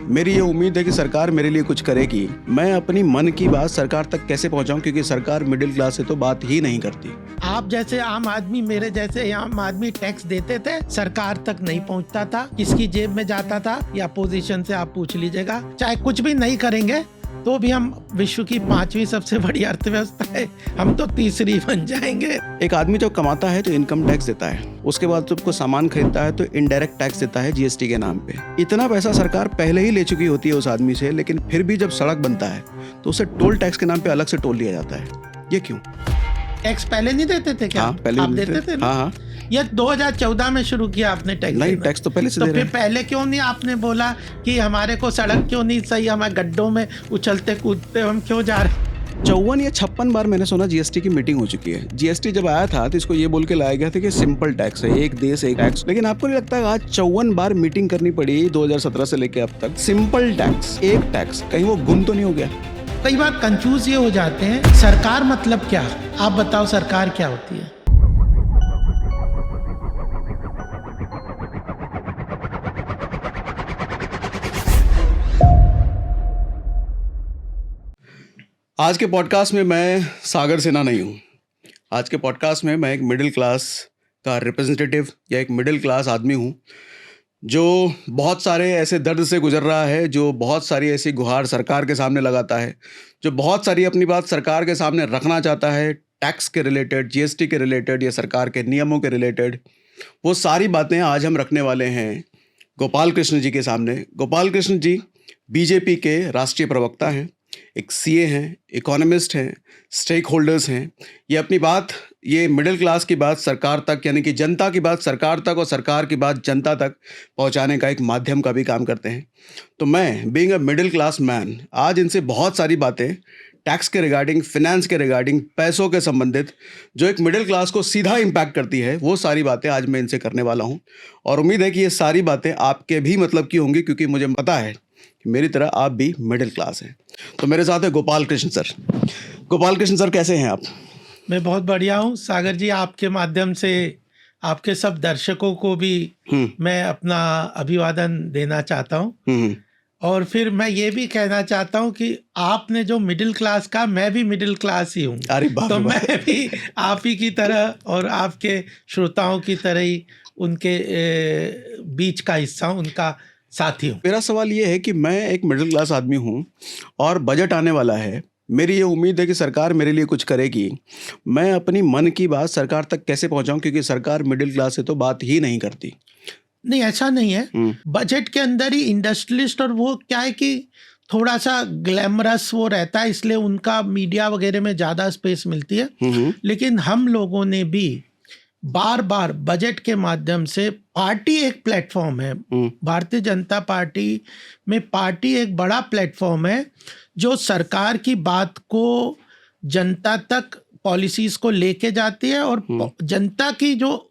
मेरी ये उम्मीद है कि सरकार मेरे लिए कुछ करेगी। मैं अपनी मन की बात सरकार तक कैसे पहुंचाऊं, क्योंकि सरकार मिडिल क्लास से तो बात ही नहीं करती। आप जैसे आम आदमी, मेरे जैसे आम आदमी टैक्स देते थे, सरकार तक नहीं पहुंचता था, किसकी जेब में जाता था या पोजीशन से आप पूछ लीजिएगा। चाहे कुछ भी नहीं करेंगे तो भी हम विश्व की 5वीं सबसे बड़ी अर्थव्यवस्था है, हम तो तीसरी बन जाएंगे। एक आदमी जब कमाता है तो इनकम टैक्स देता है, उसके बाद जब कोई सामान खरीदता है तो इनडायरेक्ट टैक्स देता है जीएसटी के नाम पे। इतना पैसा सरकार पहले ही ले चुकी होती है उस आदमी से, लेकिन फिर भी जब सड़क बनता है तो उसे टोल टैक्स के नाम पे अलग से टोल लिया जाता है। ये क्यों? टैक्स पहले नहीं देते थे क्या? हाँ, पहले आप देते थे ना? हाँ। ये 2014 में शुरू किया आपने टैक्स? नहीं, टैक्स तो पहले से दे रहे फिर हैं। पहले क्यों नहीं आपने बोला कि हमारे को सड़क क्यों नहीं सही, हमारे गड्ढों में उछलते कूदते हम क्यों जा रहे? 54 या 56 बार मैंने सुना जीएसटी की मीटिंग हो चुकी है। जीएसटी जब आया था तो इसको ये बोल के लाया गया था कि सिंपल टैक्स है, एक देश एक टैक्स। लेकिन आपको नहीं लगता आज 54 बार मीटिंग करनी पड़ी 2017 से लेके अब तक? सिंपल टैक्स, एक टैक्स, कहीं वो गुम तो नहीं हो गया? कई बार कंफ्यूज ये हो जाते हैं, सरकार मतलब क्या? आप बताओ सरकार क्या होती है? आज के पॉडकास्ट में मैं सागर सिन्हा नहीं हूँ। आज के पॉडकास्ट में मैं एक मिडिल क्लास का रिप्रेजेंटेटिव या एक मिडिल क्लास आदमी हूँ जो बहुत सारे ऐसे दर्द से गुजर रहा है, जो बहुत सारी ऐसी गुहार सरकार के सामने लगाता है, जो बहुत सारी अपनी बात सरकार के सामने रखना चाहता है, टैक्स के रिलेटेड, जीएसटी के रिलेटेड या सरकार के नियमों के रिलेटेड। वो सारी बातें आज हम रखने वाले हैं गोपाल कृष्ण जी के सामने। गोपाल कृष्ण जी बीजेपी के राष्ट्रीय प्रवक्ता हैं, एक सीए हैं, इकोनॉमिस्ट हैं, स्टेक होल्डर्स हैं। ये अपनी बात, ये मिडिल क्लास की बात सरकार तक, यानी कि जनता की बात सरकार तक और सरकार की बात जनता तक पहुंचाने का एक माध्यम का भी काम करते हैं। तो मैं being a middle class man आज इनसे बहुत सारी बातें टैक्स के रिगार्डिंग, फिनेंस के रिगार्डिंग, पैसों के संबंधित, जो एक मिडिल क्लास को सीधा इम्पैक्ट करती है, वो सारी बातें आज मैं इनसे करने वाला हूँ। और उम्मीद है कि ये सारी बातें आपके भी मतलब की होंगी, क्योंकि मुझे पता है कि मेरी तरह आप भी मिडिल क्लास हैं। तो मेरे साथ है गोपाल कृष्ण सर। गोपाल कृष्ण सर, कैसे हैं आप? मैं बहुत बढ़िया हूँ सागर जी। आपके माध्यम से आपके सब दर्शकों को भी मैं अपना अभिवादन देना चाहता हूँ। और फिर मैं ये भी कहना चाहता हूँ कि आपने जो मिडिल क्लास का, मैं भी मिडिल क्लास ही हूँ। तो मैं भी आप ही की तरह और आपके श्रोताओं की तरह ही उनके बीच का हिस्सा हूँ, उनका साथी हूँ। मेरा सवाल ये है कि मैं एक मिडिल क्लास आदमी हूँ और बजट आने वाला है। मेरी ये उम्मीद है कि सरकार मेरे लिए कुछ करेगी। मैं अपनी मन की बात सरकार तक कैसे पहुँचाऊँ, क्योंकि सरकार मिडिल क्लास से तो बात ही नहीं करती। नहीं, ऐसा नहीं है। बजट के अंदर ही इंडस्ट्रियलिस्ट और वो क्या है कि थोड़ा सा ग्लैमरस वो रहता है, इसलिए उनका मीडिया वगैरह में ज़्यादा स्पेस मिलती है। लेकिन हम लोगों ने भी बार बार बजट के माध्यम से, पार्टी एक प्लेटफॉर्म है, भारतीय जनता पार्टी में पार्टी एक बड़ा प्लेटफॉर्म है जो सरकार की बात को जनता तक, पॉलिसीज को लेके जाती है। और जनता की जो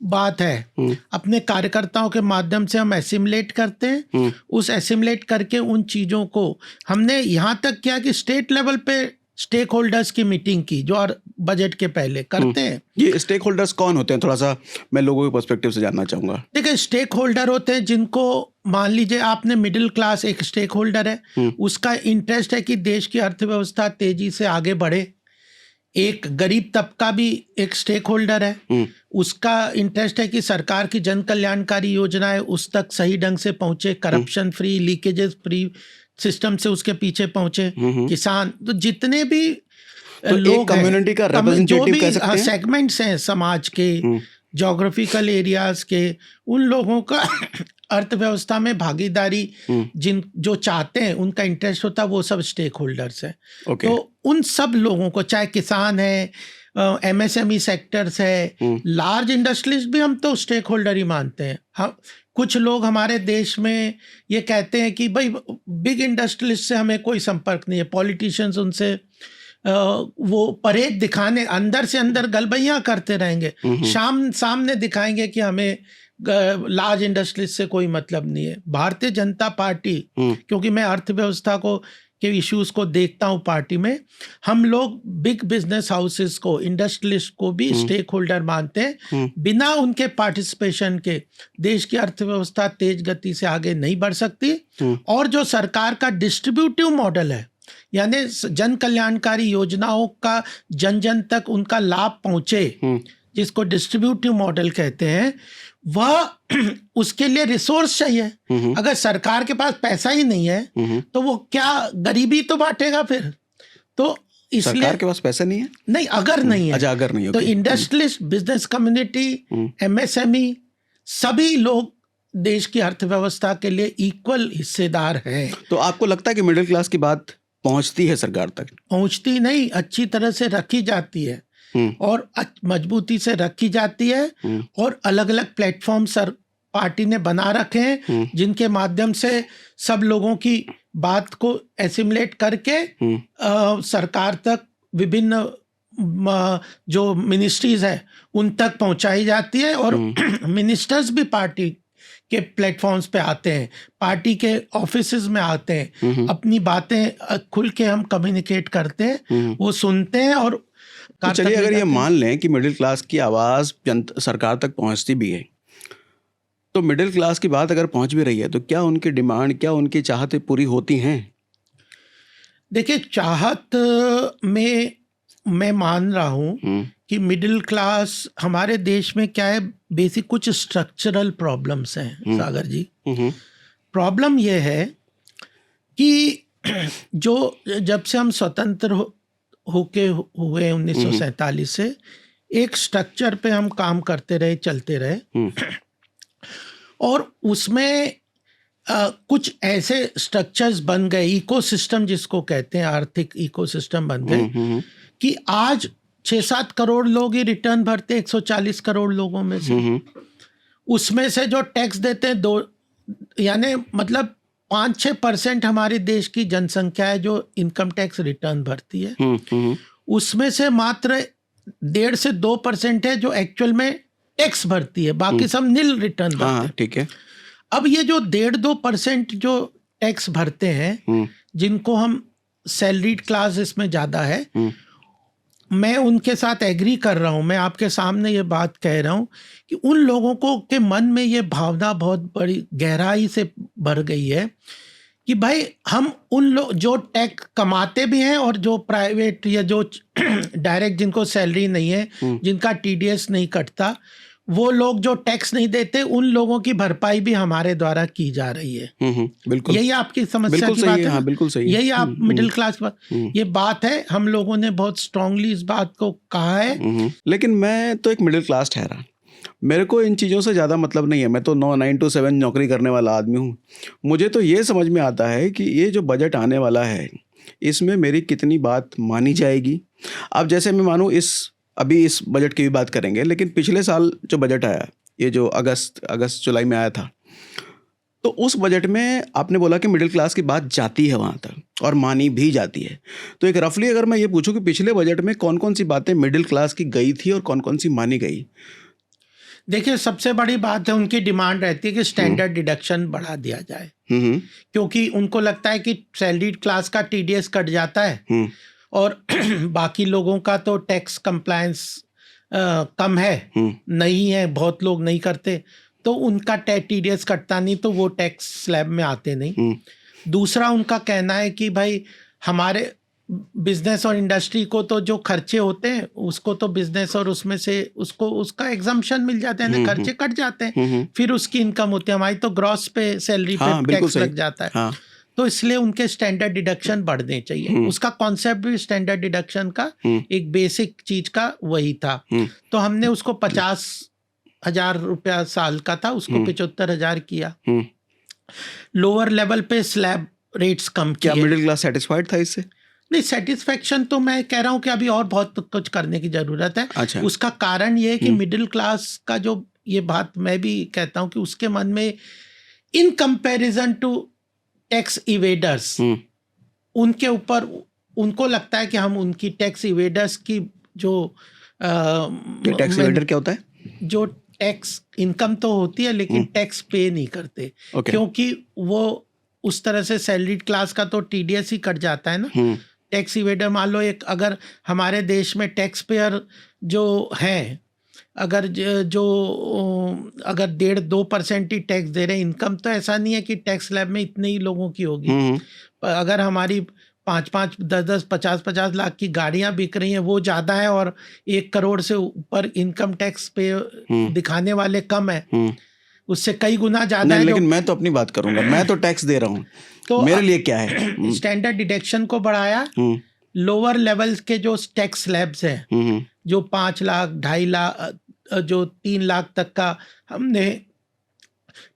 बात है अपने कार्यकर्ताओं के माध्यम से हम एसिमुलेट करते हैं। उस एसिमुलेट करके उन चीज़ों को हमने यहाँ तक किया कि स्टेट लेवल पे स्टेक होल्डर्स की मीटिंग की, जो और बजट के पहले करते हैं। ये स्टेक होल्डर्स कौन होते हैं, थोड़ा सा मैं लोगों के पर्सपेक्टिव से जानना चाहूँगा। देखिए, स्टेक होल्डर होते हैं जिनको, मान लीजिए आपने मिडिल क्लास एक स्टेक होल्डर है, उसका इंटरेस्ट है कि देश की अर्थव्यवस्था तेजी से आगे बढ़े। एक गरीब तबका भी एक स्टेक होल्डर है, उसका इंटरेस्ट है कि सरकार की जन कल्याणकारी योजनाएं उस तक सही ढंग से पहुंचे, corruption free, leakages free system से उसके पीछे पहुंचे। किसान, तो जितने भी तो लोग कम्युनिटी का रिप्रेजेंटेटिव कह सकते हैं, सेगमेंट्स हैं समाज के, ज्योग्राफिकल एरियाज के, उन लोगों का अर्थव्यवस्था में भागीदारी जो चाहते हैं, उनका इंटरेस्ट होता है, वो सब स्टेक होल्डर्स हैं। तो उन सब लोगों को, चाहे किसान है, एमएसएमई सेक्टर्स है, लार्ज इंडस्ट्रीज भी हम तो स्टेक होल्डर ही मानते हैं। हम कुछ लोग हमारे देश में ये कहते हैं कि भाई बिग इंडस्ट्रीज से हमें कोई संपर्क नहीं है, पॉलिटिशियंस उनसे वो परेड दिखाने, अंदर से अंदर गलबैयाँ करते रहेंगे, सामने दिखाएंगे कि हमें लार्ज इंडस्ट्रीज से कोई मतलब नहीं है। भारतीय जनता पार्टी, क्योंकि मैं अर्थव्यवस्था को के इश्यूज को देखता हूँ पार्टी में, हम लोग बिग बिजनेस हाउसेस को, इंडस्ट्रियलिस्ट को भी स्टेक होल्डर मानते हैं। बिना उनके पार्टिसिपेशन के देश की अर्थव्यवस्था तेज गति से आगे नहीं बढ़ सकती। और जो सरकार का डिस्ट्रीब्यूटिव मॉडल है, यानी जन कल्याणकारी योजनाओं का जन जन तक उनका लाभ पहुंचे, जिसको डिस्ट्रीब्यूटिव मॉडल कहते हैं, वह उसके लिए रिसोर्स चाहिए। अगर सरकार के पास पैसा ही नहीं है तो वो क्या गरीबी तो बांटेगा फिर। तो इसलिए सरकार के पास पैसा नहीं है, नहीं, अगर नहीं है, अच्छा अगर नहीं, तो इंडस्ट्रियलिस्ट, बिजनेस कम्युनिटी, एमएसएमई, सभी लोग देश की अर्थव्यवस्था के लिए इक्वल हिस्सेदार हैं। तो आपको लगता है कि मिडिल क्लास की बात पहुंचती है सरकार तक? पहुंचती नहीं, अच्छी तरह से रखी जाती है और मजबूती से रखी जाती है। और अलग अलग प्लेटफॉर्म पार्टी ने बना रखे हैं, जिनके माध्यम से सब लोगों की बात को एसिमुलेट करके सरकार तक विभिन्न जो मिनिस्ट्रीज है उन तक पहुंचाई जाती है। और मिनिस्टर्स भी पार्टी के प्लेटफॉर्म्स पे आते हैं, पार्टी के ऑफिसेज में आते हैं, अपनी बातें खुल के हम कम्युनिकेट करते हैं, वो सुनते हैं। और तो चलिए, अगर ये मान लें कि मिडिल क्लास की आवाज़ सरकार तक पहुंचती भी है, तो मिडिल क्लास की बात अगर पहुंच भी रही है तो क्या उनकी डिमांड, क्या उनकी चाहतें पूरी होती हैं? देखिए, चाहत में मैं मान रहा हूँ कि मिडिल क्लास जहमारे देश में क्या है, बेसिक कुछ स्ट्रक्चरल प्रॉब्लम्स हैं सागर जी। प्रॉब्लम ये है कि जो जब से हम स्वतंत्र होके हुए 1947 से एक स्ट्रक्चर पे हम काम करते रहे, चलते रहे, और उसमें कुछ ऐसे स्ट्रक्चर्स बन गए, इकोसिस्टम जिसको कहते हैं, आर्थिक इकोसिस्टम बन गए कि आज 6-7 करोड़ लोग ही रिटर्न भरते, 140 करोड़ लोगों में से। उसमें से जो टैक्स देते हैं यानी मतलब 5-6% हमारे देश की जनसंख्या है जो इनकम टैक्स रिटर्न भरती है। उसमें से मात्र 1.5 से 2% है जो एक्चुअल में टैक्स भरती है, बाकी सब नील रिटर्न भरते हैं। ठीक है। अब ये जो 1.5-2% जो टैक्स भरते हैं, जिनको हम सैलरीड क्लास इसमें ज्यादा है, मैं उनके साथ एग्री कर रहा हूं। मैं आपके सामने ये बात कह रहा हूं कि उन लोगों को के मन में ये भावना बहुत बड़ी गहराई से भर गई है कि भाई हम उन लोग जो टैक्स कमाते भी हैं और जो प्राइवेट या जो डायरेक्ट जिनको सैलरी नहीं है, जिनका टीडीएस नहीं कटता, वो लोग जो टैक्स नहीं देते, उन लोगों की भरपाई भी हमारे द्वारा की जा रही है। बिल्कुल, यही आपकी समस्या की बात है। हाँ, बिल्कुल सही, यही आप मिडिल क्लास बात, ये बात है। हम लोगों ने बहुत स्ट्रांगली इस बात को कहा है। लेकिन मैं तो एक मिडिल क्लास ठहरा, मेरे को इन चीज़ों से ज़्यादा मतलब नहीं है। मैं तो 9 to 7 नौकरी करने वाला आदमी हूँ। मुझे तो ये समझ में आता है कि ये जो बजट आने वाला है, इसमें मेरी कितनी बात मानी जाएगी। अब जैसे मैं मानूँ, अभी इस बजट की भी बात करेंगे, लेकिन पिछले साल जो बजट आया, ये जो अगस्त जुलाई में आया था, तो उस बजट में आपने बोला कि मिडिल क्लास की बात जाती है वहाँ तक और मानी भी जाती है। तो एक रफली अगर मैं ये पूछूं कि पिछले बजट में कौन कौन सी बातें मिडिल क्लास की गई थी और कौन कौन सी मानी गई? देखिए, सबसे बड़ी बात है, उनकी डिमांड रहती है कि स्टैंडर्ड डिडक्शन बढ़ा दिया जाए, क्योंकि उनको लगता है कि सैलरीड क्लास का टीडीएस कट जाता है और बाकी लोगों का तो टैक्स कंप्लायंस कम है, नहीं है, बहुत लोग नहीं करते, तो उनका टीडीएस कटता नहीं, तो वो टैक्स स्लैब में आते नहीं। दूसरा, उनका कहना है कि भाई हमारे बिजनेस और इंडस्ट्री को तो जो खर्चे होते हैं उसको तो बिजनेस और उसमें से उसका एग्जम्पशन मिल जाता है ना, खर्चे कट जाते हैं, फिर उसकी इनकम होती है। हमारी तो ग्रॉस पे सैलरी पे टैक्स लग जाता है। तो इसलिए उनके स्टैंडर्ड डिडक्शन बढ़ने चाहिए। उसका कॉन्सेप्ट भी स्टैंडर्ड डिडक्शन का एक बेसिक चीज का वही था। तो हमने उसको 50,000 रुपया साल का था, उसको 75,000 किया। लोअर लेवल पे स्लैब रेट्स कम किए। क्या मिडिल क्लास सेटिस्फाइड था इससे? नहीं, सेटिस्फेक्शन तो मैं कह रहा हूँ कि अभी और बहुत कुछ करने की जरूरत है। अच्छा। उसका कारण ये है कि मिडिल क्लास का जो ये बात मैं भी कहता हूँ कि उसके मन में इन कंपैरिजन टू टैक्स इवेडर्स, उनके ऊपर उनको लगता है कि हम उनकी टैक्स इवेडर्स की जो टैक्स इवेडर क्या होता है? जो टैक्स इनकम तो होती है लेकिन टैक्स पे नहीं करते, क्योंकि वो उस तरह से सैलरीड क्लास का तो टीडीएस ही कट जाता है ना। टैक्स इवेडर मान लो एक, अगर हमारे देश में टैक्स पेयर जो हैं, अगर अगर 1.5-2% ही टैक्स दे रहे हैं, इनकम तो ऐसा नहीं है कि टैक्स स्लैब में इतने ही लोगों की होगी। पर अगर हमारी 5-5, 10-10, 50-50 लाख की गाड़ियां बिक रही हैं, वो ज़्यादा है, और 1 करोड़ से ऊपर इनकम टैक्स पे दिखाने वाले कम है, उससे कई गुना ज़्यादा है। लेकिन मैं तो अपनी बात करूंगा, मैं तो टैक्स दे रहा हूँ, तो मेरे लिए क्या है? स्टैंडर्ड डिडक्शन को बढ़ाया, लोअर लेवल के जो टैक्स स्लैब्स हैं, जो 5 लाख, 2.5 लाख, जो 3 लाख तक का हमने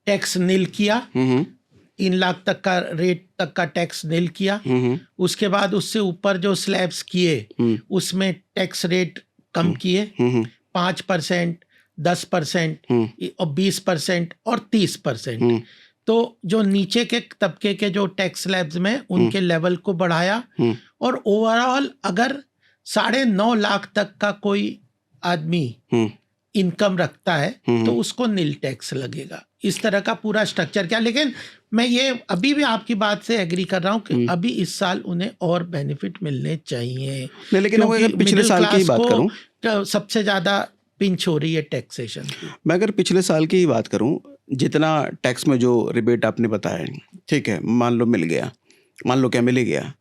टैक्स नील किया, 3 लाख तक का रेट तक का टैक्स नील किया। उसके बाद उससे ऊपर जो स्लैब्स किए उसमें टैक्स रेट कम किए, 5%, 10% और 20% और 30%। तो जो नीचे के तबके के जो टैक्स स्लैब्स में उनके लेवल को बढ़ाया, और ओवरऑल अगर 9.5 लाख तक का कोई आदमी इनकम रखता है तो उसको नील टैक्स लगेगा। इस तरह का पूरा स्ट्रक्चर क्या। लेकिन मैं ये अभी भी आपकी बात से एग्री कर रहा हूँ कि अभी इस साल उन्हें और बेनिफिट मिलने चाहिए। लेकिन अगर पिछले साल की बात करूँ, सबसे ज्यादा पिंच हो रही है टैक्सेशन की। मैं अगर पिछले साल की ही बात करूं, जितना टैक्स में जो रिबेट आपने बताया, ठीक है, मान लो मिल गया, मान लो क्या मिल ही गया,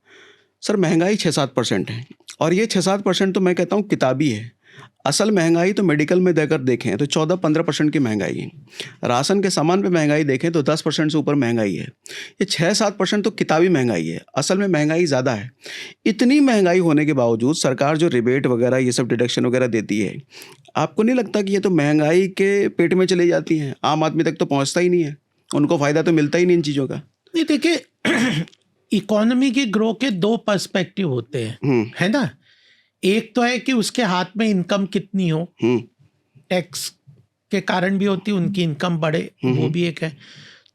सर महंगाई 6-7% है, और ये 6-7% तो मैं कहता हूँ किताबी है। असल महंगाई तो मेडिकल में देकर देखें तो 14-15% की महंगाई है। राशन के सामान पे महंगाई देखें तो 10% से ऊपर महंगाई है। ये 6-7% तो किताबी महंगाई है, असल में महंगाई ज़्यादा है। इतनी महंगाई होने के बावजूद सरकार जो रिबेट वगैरह ये सब डिडक्शन वगैरह देती है, आपको नहीं लगता कि ये तो महंगाई के पेट में चली जाती हैं, आम आदमी तक तो पहुँचता ही नहीं है, उनको फ़ायदा तो मिलता ही नहीं इन चीज़ों का? नहीं, देखिए इकोनॉमी की ग्रो के 2 पर्सपेक्टिव होते हैं, है ना। एक तो है कि उसके हाथ में इनकम कितनी हो, टैक्स के कारण भी होती है, उनकी इनकम बढ़े, वो भी एक है।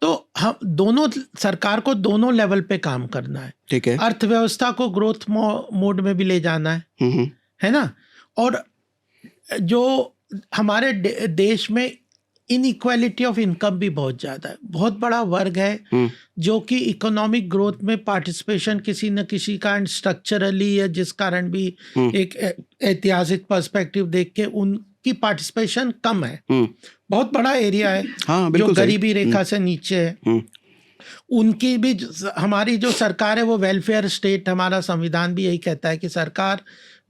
तो हम दोनों, सरकार को दोनों लेवल पे काम करना है, ठीक है। अर्थव्यवस्था को ग्रोथ मोड में भी ले जाना है ना। और जो हमारे देश में इनइक्वालिटी ऑफ इनकम भी बहुत ज़्यादा है, बहुत बड़ा वर्ग है जो कि इकोनॉमिक ग्रोथ में पार्टिसिपेशन किसी न किसी कारण स्ट्रक्चरली या जिस कारण भी एक ऐतिहासिक पर्सपेक्टिव देख के उनकी पार्टिसिपेशन कम है। बहुत बड़ा एरिया है, हाँ, जो गरीबी रेखा से नीचे है। उनकी भी, हमारी जो सरकार है वो वेलफेयर स्टेट, हमारा संविधान भी यही कहता है कि सरकार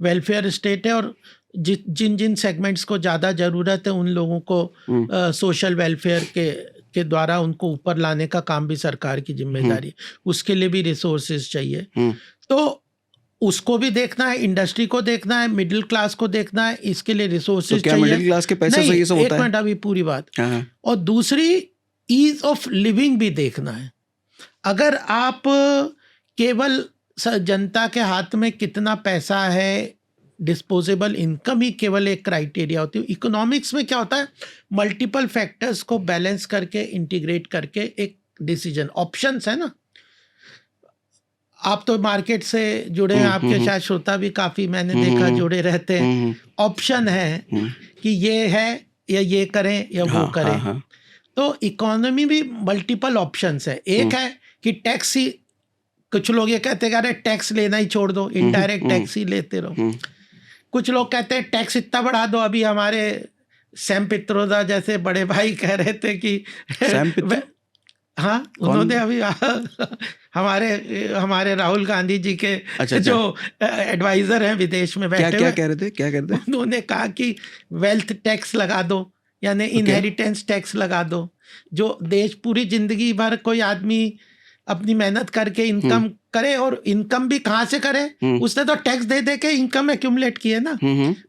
वेलफेयर स्टेट है, और जिन जिन सेगमेंट्स को ज़्यादा ज़रूरत है उन लोगों को सोशल वेलफेयर के द्वारा उनको ऊपर लाने का काम भी सरकार की जिम्मेदारी है। उसके लिए भी रिसोर्सेज चाहिए, तो उसको भी देखना है, इंडस्ट्री को देखना है, मिडिल क्लास को देखना है, इसके लिए रिसोर्सेज चाहिए। मिडिल क्लास के पैसे से ये सब होता है? 1 मिनट, अभी पूरी बात। और दूसरी, ईज ऑफ लिविंग भी देखना है। अगर आप केवल जनता के हाथ में कितना पैसा है, डिस्पोजेबल इनकम ही केवल एक क्राइटेरिया होती है। इकोनॉमिक्स में क्या होता है, मल्टीपल फैक्टर्स को बैलेंस करके, इंटीग्रेट करके एक डिसीजन, ऑप्शंस है ना। आप तो मार्केट से जुड़े हैं, आपके शायद श्रोता भी काफ़ी मैंने देखा जुड़े रहते हैं। ऑप्शन है कि ये है या ये करें या वो करें। तो इकोनॉमी भी मल्टीपल ऑप्शंस है। एक है कि टैक्स ही, कुछ लोग ये कहते हैं अरे टैक्स लेना ही छोड़ दो, इनडायरेक्ट टैक्स ही लेते रहो। कुछ लोग कहते हैं टैक्स इतना बढ़ा दो। अभी हमारे सैम पित्रोदा जैसे बड़े भाई कह रहे थे कि हाँ, उन्होंने अभी हमारे राहुल गांधी जी के जो एडवाइजर हैं विदेश में बैठे, क्या कह रहे थे? उन्होंने कहा कि वेल्थ टैक्स लगा दो, यानी इनहेरिटेंस टैक्स लगा दो। जो देश पूरी जिंदगी भर कोई आदमी अपनी मेहनत करके इनकम करे, और इनकम भी कहाँ से करे, उसने तो टैक्स दे दे के इनकम एक्यूमुलेट की है ना,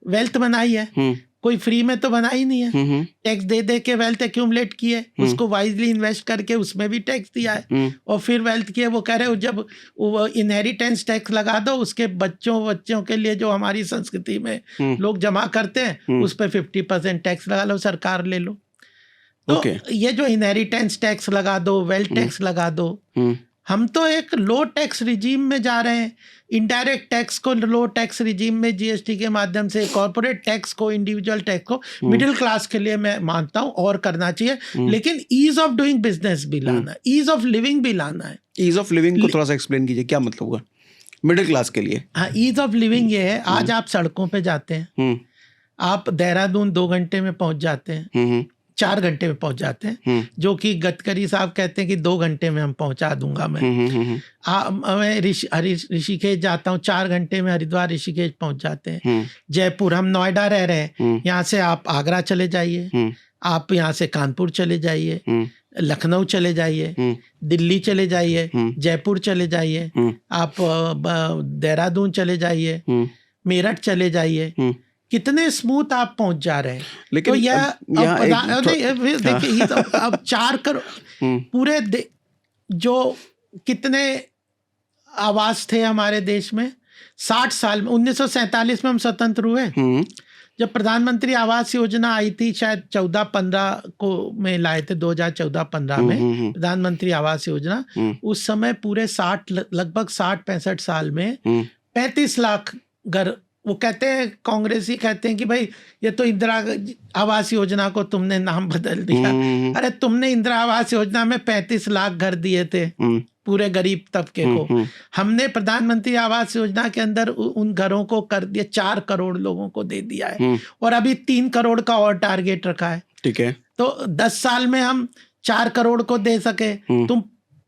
वेल्थ बनाई है, कोई फ्री में तो बनाई नहीं है। टैक्स दे दे के वेल्थ एक्यूमुलेट की है, उसको वाइजली इन्वेस्ट करके उसमें भी टैक्स दिया है, और फिर वेल्थ किए। वो कह रहे जब वो इनहेरिटेंस टैक्स लगा दो, उसके बच्चों के लिए जो हमारी संस्कृति में लोग जमा करते हैं उस पर 50% टैक्स लगा लो, सरकार ले लो। तो ये जो इनहेरिटेंस टैक्स लगा दो, वेल्थ टैक्स लगा दो, हम तो एक लो टैक्स रिजीम में जा रहे हैं। इनडायरेक्ट टैक्स को लो टैक्स रिजीम में जीएसटी के माध्यम से, कॉर्पोरेट टैक्स को, इंडिविजुअल टैक्स को मिडिल क्लास के लिए मैं मानता हूं और करना चाहिए, लेकिन ईज ऑफ डूइंग बिजनेस भी लाना है, ईज ऑफ लिविंग भी लाना है। ईज ऑफ लिविंग को थोड़ा सा एक्सप्लेन कीजिए, क्या मतलब हुआ मिडिल क्लास के लिए? हाँ, ईज ऑफ लिविंग ये है, आज आप सड़कों पे जाते हैं, आप देहरादून 2 घंटे में पहुंच जाते हैं, 4 घंटे में पहुंच जाते हैं, जो कि गडकरी साहब कहते हैं कि 2 घंटे में हम पहुंचा दूंगा मैं। मैं ऋषिकेश जाता हूँ, 4 घंटे में हरिद्वार ऋषिकेश पहुंच जाते हैं। जयपुर, हम नोएडा रह रहे हैं, यहाँ से आप आगरा चले जाइए, आप यहाँ से कानपुर चले जाइए, लखनऊ चले जाइए, दिल्ली चले जाइए, जयपुर चले जाइए, आप देहरादून चले जाइए, मेरठ चले जाइए, कितने स्मूथ आप पहुंच जा रहे हैं। लेकिन तो देखिए अब 4 करोड़ पूरे जो कितने आवास थे हमारे देश में 60 साल में, 1947 में हम स्वतंत्र हुए, जब प्रधानमंत्री आवास योजना आई थी, शायद 14-15 को में लाए थे, 2014-15 में प्रधानमंत्री आवास योजना। उस समय पूरे लगभग 60-65 साल में 35 लाख घर, वो कहते हैं, कांग्रेसी कहते हैं कि भाई ये तो इंदिरा आवास योजना को तुमने नाम बदल दिया। अरे तुमने इंदिरा आवास योजना में 35 लाख घर दिए थे पूरे गरीब तबके को, हमने प्रधानमंत्री आवास योजना के अंदर उन घरों को कर दिया, 4 करोड़ लोगों को दे दिया है, और अभी 3 करोड़ का और टारगेट रखा है। ठीक है, तो 10 साल में हम 4 करोड़ को दे सके, तुम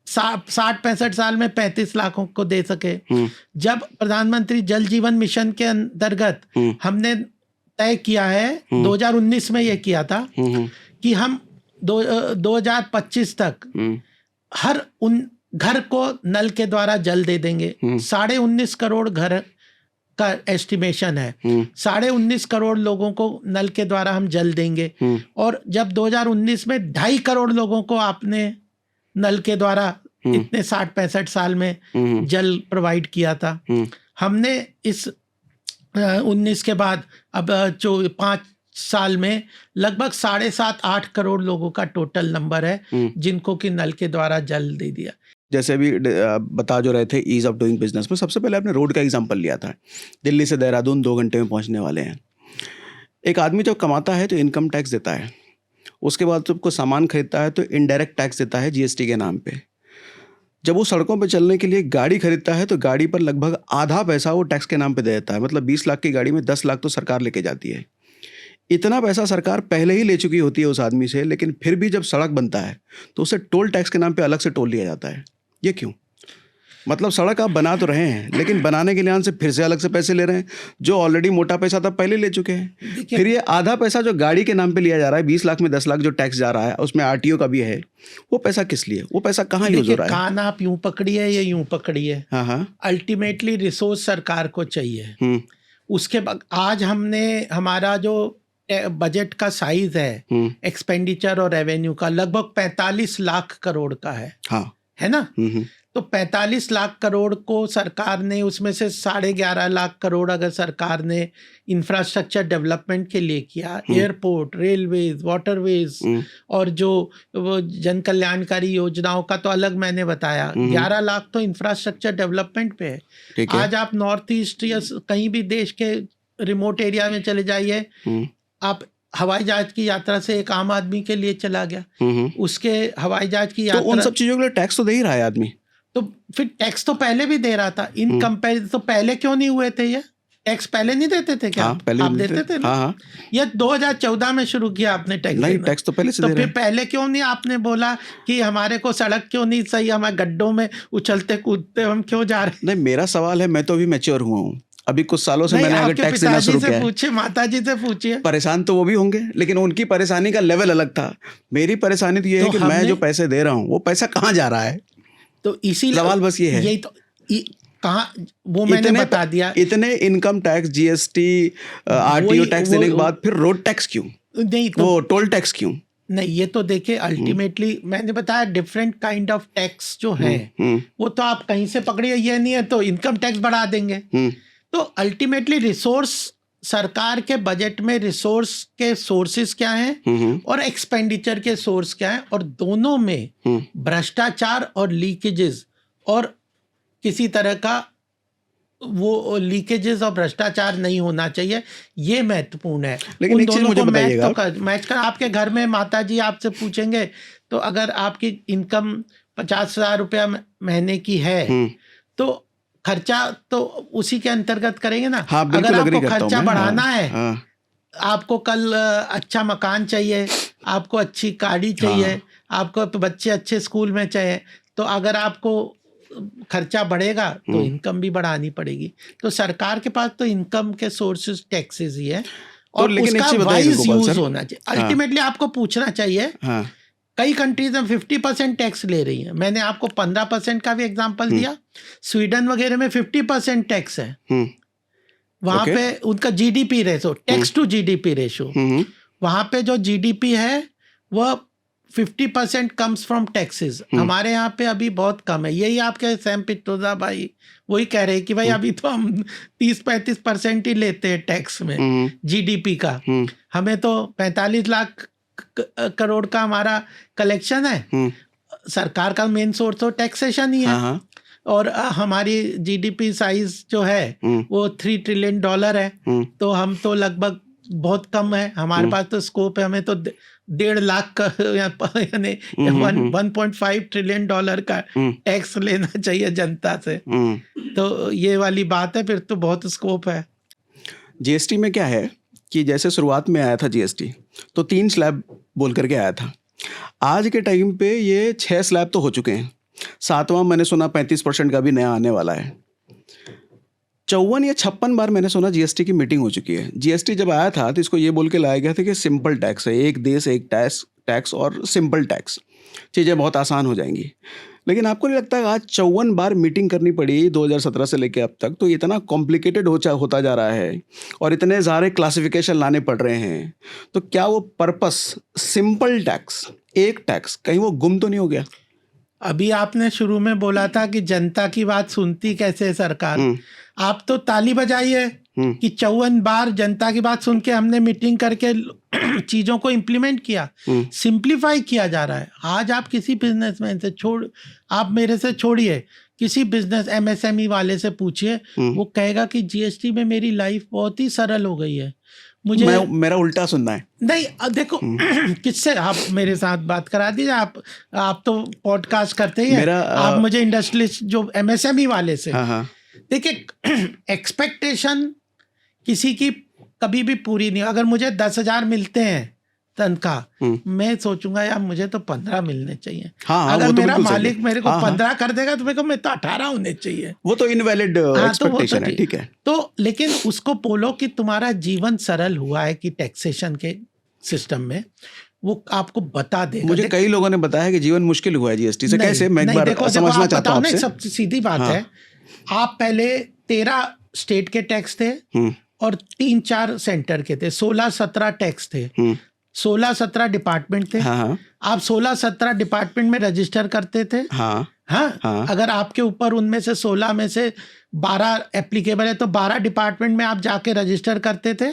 60-65 साल में 35 लाखों को दे सके। जब प्रधानमंत्री जल जीवन मिशन के अंतर्गत हमने तय किया है, 2019 में ये किया था कि हम 2025 तक हर उन घर को नल के द्वारा जल दे देंगे। 19.5 करोड़ घर का एस्टिमेशन है, 19.5 करोड़ लोगों को नल के द्वारा हम जल देंगे। और जब 2019 में 2.5 करोड़ लोगों को आपने नल के द्वारा इतने 60-65 साल में जल प्रोवाइड किया था, हमने इस 19 के बाद अब 5 साल में लगभग 7.5-8 करोड़ लोगों का टोटल नंबर है जिनको कि नल के द्वारा जल दे दिया। जैसे अभी बता जो रहे थे ईज ऑफ डूइंग बिजनेस में, सबसे पहले आपने रोड का एग्जांपल लिया था। दिल्ली से देहरादून 2 घंटे में पहुंचने वाले हैं। एक आदमी जब कमाता है तो इनकम टैक्स देता है, उसके बाद जब कोई सामान खरीदता है तो इनडायरेक्ट टैक्स देता है जीएसटी के नाम पे। जब वो सड़कों पे चलने के लिए गाड़ी खरीदता है तो गाड़ी पर लगभग आधा पैसा वो टैक्स के नाम पे दे देता है। मतलब 20 लाख की गाड़ी में 10 लाख तो सरकार लेके जाती है। इतना पैसा सरकार पहले ही ले चुकी होती है उस आदमी से, लेकिन फिर भी जब सड़क बनता है तो उसे टोल टैक्स के नाम पे अलग से टोल लिया जाता है। ये क्यों? मतलब सड़क आप बना तो रहे हैं, लेकिन बनाने के लिए से फिर से अलग से पैसे ले रहे हैं, जो ऑलरेडी मोटा पैसा था पहले ले चुके हैं। फिर ये आधा पैसा जो गाड़ी के नाम पे लिया जा रहा है, 20 लाख में 10 लाख जो टैक्स जा रहा है, उसमें आरटीओ का भी है, वो पैसा किस लिए? वो पैसा कहाँ यूज हो रहा है? कान आप यूं पकड़िए या यूं पकड़िए, अल्टीमेटली रिसोर्स सरकार को चाहिए। उसके बाद आज हमने हमारा जो बजट का साइज है एक्सपेंडिचर और रेवेन्यू का लगभग 45 लाख करोड़ का है, है ना? तो 45 लाख करोड़ को सरकार ने, उसमें से 11.5 लाख करोड़ अगर सरकार ने इंफ्रास्ट्रक्चर डेवलपमेंट के लिए किया, एयरपोर्ट, रेलवेज, वाटरवेज और जो वो जन कल्याणकारी योजनाओं का तो अलग मैंने बताया, 11 लाख तो इंफ्रास्ट्रक्चर डेवलपमेंट पे है। आज आप नॉर्थ ईस्ट या कहीं भी देश के रिमोट एरिया में चले जाइए, आप हवाई जहाज की यात्रा से एक आम आदमी के लिए चला गया, उसके हवाई जहाज की यात्रा, तो उन सब चीजों के लिए टैक्स तो दे ही रहा है आदमी। तो फिर टैक्स तो पहले भी दे रहा था, इन कंपेरिजन तो पहले क्यों नहीं हुए थे? ये टैक्स पहले नहीं देते थे क्या? पहले आप देते थे ना? हाँ। ये 2014 में शुरू किया आपने टैक्स। नहीं, टैक्स तो पहले से तो दे रहे फिर पहले क्यों नहीं आपने बोला कि हमारे को सड़क क्यों नहीं सही, हमारे गड्ढों में उछलते कूदते हम क्यों जा रहे हैं? नहीं, मेरा सवाल है, मैं तो अभी मैच्योर हुआ हूँ, अभी कुछ सालों से मैंने अगर टैक्स देना शुरू किया है। पूछिए, माताजी से पूछिए। परेशान तो वो भी होंगे, लेकिन उनकी परेशानी का लेवल अलग था। मेरी परेशानी तो ये है कि मैं जो पैसे दे रहा हूँ वो पैसा कहाँ जा रहा है। तो इसी सवाल बस ये है, यही तो कहाँ, वो मैंने बता दिया। इतने income tax, GST, RTO tax देने के बाद फिर रोड टैक्स क्यों नहीं? तो वो टोल टैक्स क्यों नहीं? ये तो देखिए अल्टीमेटली मैंने बताया डिफरेंट काइंड ऑफ टैक्स जो है वो तो आप कहीं से पकड़िए, ये नहीं है तो इनकम टैक्स बढ़ा देंगे। तो अल्टीमेटली रिसोर्स, सरकार के बजट में रिसोर्स के सोर्सेस क्या हैं और एक्सपेंडिचर के सोर्स क्या हैं, और दोनों में भ्रष्टाचार और लीकेजेस और किसी तरह का वो लीकेजेस और भ्रष्टाचार नहीं होना चाहिए, ये महत्वपूर्ण है। लेकिन एक चीज मुझे बताइएगा, मैच कर आपके घर में माताजी आपसे पूछेंगे तो अगर आपकी इनकम 50,000 रुपया महीने की है तो खर्चा तो उसी के अंतर्गत करेंगे ना। हाँ, बिल्कुल अगर agree आपको करता हूँ खर्चा मैं। बढ़ाना हाँ, है, हाँ, आपको कल अच्छा मकान चाहिए, आपको अच्छी गाड़ी चाहिए, आपको बच्चे अच्छे स्कूल में चाहिए, तो अगर आपको खर्चा बढ़ेगा तो इनकम भी बढ़ानी पड़ेगी। तो सरकार के पास तो इनकम के सोर्सेज टैक्सेस ही है तो और लेकिन एक उसका चीज बताइए वाइज गोपाल यूज सर। होना चाहिए। अल्टीमेटली आपको पूछना चाहिए, हाँ, कई कंट्रीज में 50% टैक्स ले रही है। मैंने आपको 15% का भी एग्जांपल दिया। स्वीडन वगैरह में 50% टैक्स है। वहां ओके। पे उनका GDP ratio, tax to GDP ratio, वहां पे जो जीडीपी है वह 50% कम्स फ्रॉम टैक्सेस। हमारे यहाँ पे अभी बहुत कम है। यही आपके सैम पित्रोदा भाई वही कह रहे हैं कि भाई अभी तो हम 30-35% ही लेते हैं टैक्स में जीडीपी का। हमें तो 45 लाख करोड़ का हमारा कलेक्शन है। सरकार का मेन सोर्स तो टैक्सेशन ही है। हाँ, और हमारी जीडीपी साइज जो है वो $3 ट्रिलियन है। तो हम तो लगभग बहुत कम है। हमारे पास तो स्कोप है, हमें तो 1.5 लाख का यानी 1.5 ट्रिलियन डॉलर का टैक्स लेना चाहिए जनता से। तो ये वाली बात है, फिर तो बहुत स्कोप है। जीएसटी में क्या है कि जैसे शुरुआत में आया था जीएसटी तो 3 स्लैब बोल करके आया था। आज के टाइम पे ये 6 स्लैब तो हो चुके हैं। 7वां मैंने सुना 35% का भी नया आने वाला है। 54 या 56 बार मैंने सुना जीएसटी की मीटिंग हो चुकी है। जीएसटी जब आया था तो इसको ये बोल के लाया गया था कि सिंपल टैक्स है, एक देश एक टैक्स और सिंपल टैक्स, चीज़ें बहुत आसान हो जाएंगी। लेकिन आपको नहीं लगता आज 54 बार मीटिंग करनी पड़ी 2017 से लेके अब तक, तो इतना कॉम्प्लिकेटेड होता जा रहा है और इतने सारे क्लासिफिकेशन लाने पड़ रहे हैं, तो क्या वो पर्पस सिंपल टैक्स, एक टैक्स, कहीं वो गुम तो नहीं हो गया? अभी आपने शुरू में बोला था कि जनता की बात सुनती कैसे है सरकार। आप तो ताली बजाइए कि 54 बार जनता की बात सुन के हमने मीटिंग करके चीजों को इम्प्लीमेंट किया, सिंप्लीफाई किया जा रहा है। आज आप किसी बिजनेसमैन से आप मेरे से छोड़िए, किसी बिजनेस एमएसएमई वाले से पूछिए, वो कहेगा कि जीएसटी में मेरी लाइफ बहुत ही सरल हो गई है। मुझे मेरा उल्टा सुनना है। नहीं, देखो किससे आप मेरे साथ बात करा दीजिए। आप तो पॉडकास्ट करते ही हैं। आप मुझे इंडस्ट्रियलिस्ट जो एमएसएमई वाले से, देखिए एक्सपेक्टेशन किसी की कभी भी पूरी नहीं। अगर मुझे 10,000 मिलते हैं तनख्वाह, मैं सोचूंगा यार मुझे तो 15 मिलने चाहिए। अगर मेरा मालिक मेरे को 15 कर देगा तो मेरे को 18 होने चाहिए। वो तो इनवैलिड एक्सपेक्टेशन है, ठीक है। तो लेकिन उसको बोलो कि तुम्हारा जीवन सरल हुआ है कि टैक्सेशन के सिस्टम में, वो आपको बता देगा। मुझे कई लोगों ने बताया कि जीवन मुश्किल हुआ है जीएसटी से। कैसे? मैं एक बार समझना चाहता हूं आपसे। सबसे सीधी बात है, आप पहले 13 स्टेट के टैक्स थे और 3-4 सेंटर के थे। 16-17 टैक्स थे, 16-17 डिपार्टमेंट थे। आप 16-17 डिपार्टमेंट में रजिस्टर करते थे। अगर आपके ऊपर उनमें से 16 में से 12 एप्लीकेबल है तो 12 डिपार्टमेंट में आप जाके रजिस्टर करते थे।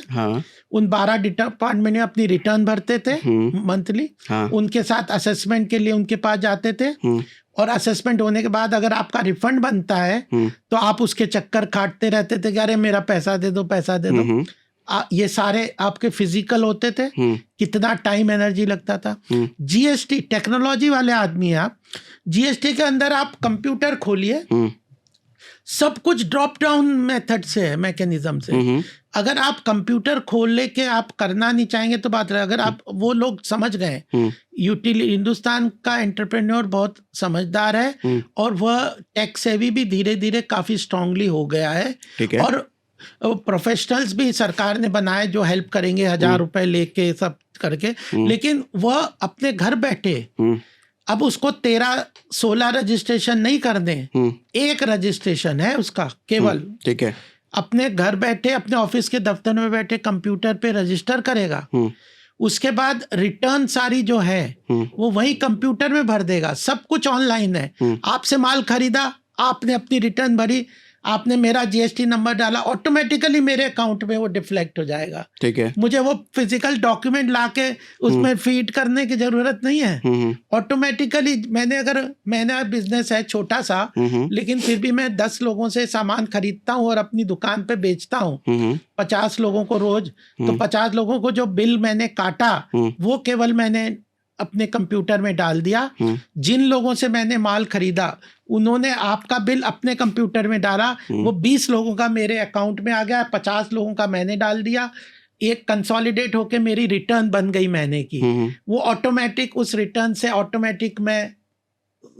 उन 12 डिपार्टमेंट में अपनी रिटर्न भरते थे मंथली। उनके साथ असेसमेंट के लिए उनके पास जाते थे और असेसमेंट होने के बाद अगर आपका रिफंड बनता है तो आप उसके चक्कर काटते रहते थे कि अरे मेरा पैसा दे दो, पैसा दे दो। ये सारे आपके फिजिकल होते थे। कितना टाइम एनर्जी लगता था। जीएसटी टेक्नोलॉजी वाले आदमी हैं आप। जीएसटी के अंदर आप कंप्यूटर खोलिए, सब कुछ ड्रॉप डाउन मेथड से है, मैकेनिज्म से। अगर आप कंप्यूटर खोल लेके आप करना नहीं चाहेंगे तो बात रहे। अगर आप वो लोग समझ गए, हिंदुस्तान का एंटरप्रेन्योर बहुत समझदार है और वह टेक सेवी भी धीरे धीरे काफी स्ट्रांगली हो गया है। और प्रोफेशनल्स भी सरकार ने बनाए जो हेल्प करेंगे 1,000 रुपए लेके सब करके। लेकिन वह अपने घर बैठे अब उसको 13-16 रजिस्ट्रेशन नहीं करने, एक रजिस्ट्रेशन है उसका केवल। ठीक है, अपने घर बैठे अपने ऑफिस के दफ्तर में बैठे कंप्यूटर पे रजिस्टर करेगा। उसके बाद रिटर्न सारी जो है वो वही कंप्यूटर में भर देगा। सब कुछ ऑनलाइन है। आपसे माल खरीदा, आपने अपनी रिटर्न भरी, आपने मेरा जीएसटी नंबर डाला, ऑटोमेटिकली मेरे अकाउंट में वो डिफ्लेक्ट हो जाएगा। ठीक है, मुझे वो फिजिकल डॉक्यूमेंट लाके उसमें फीड करने की जरूरत नहीं है। ऑटोमेटिकली मैंने बिजनेस है छोटा सा, लेकिन फिर भी मैं 10 लोगों से सामान खरीदता हूँ और अपनी दुकान पे बेचता हूँ 50 लोगों को रोज। तो 50 लोगों को जो बिल मैंने काटा वो केवल मैंने अपने कंप्यूटर में डाल दिया, जिन लोगों से मैंने माल खरीदा उन्होंने आपका बिल अपने कंप्यूटर में डाला, वो 20 लोगों का मेरे अकाउंट में आ गया, 50 लोगों का मैंने डाल दिया, एक कंसोलिडेट होके मेरी रिटर्न बन गई महीने की। वो ऑटोमेटिक उस रिटर्न से ऑटोमेटिक मैं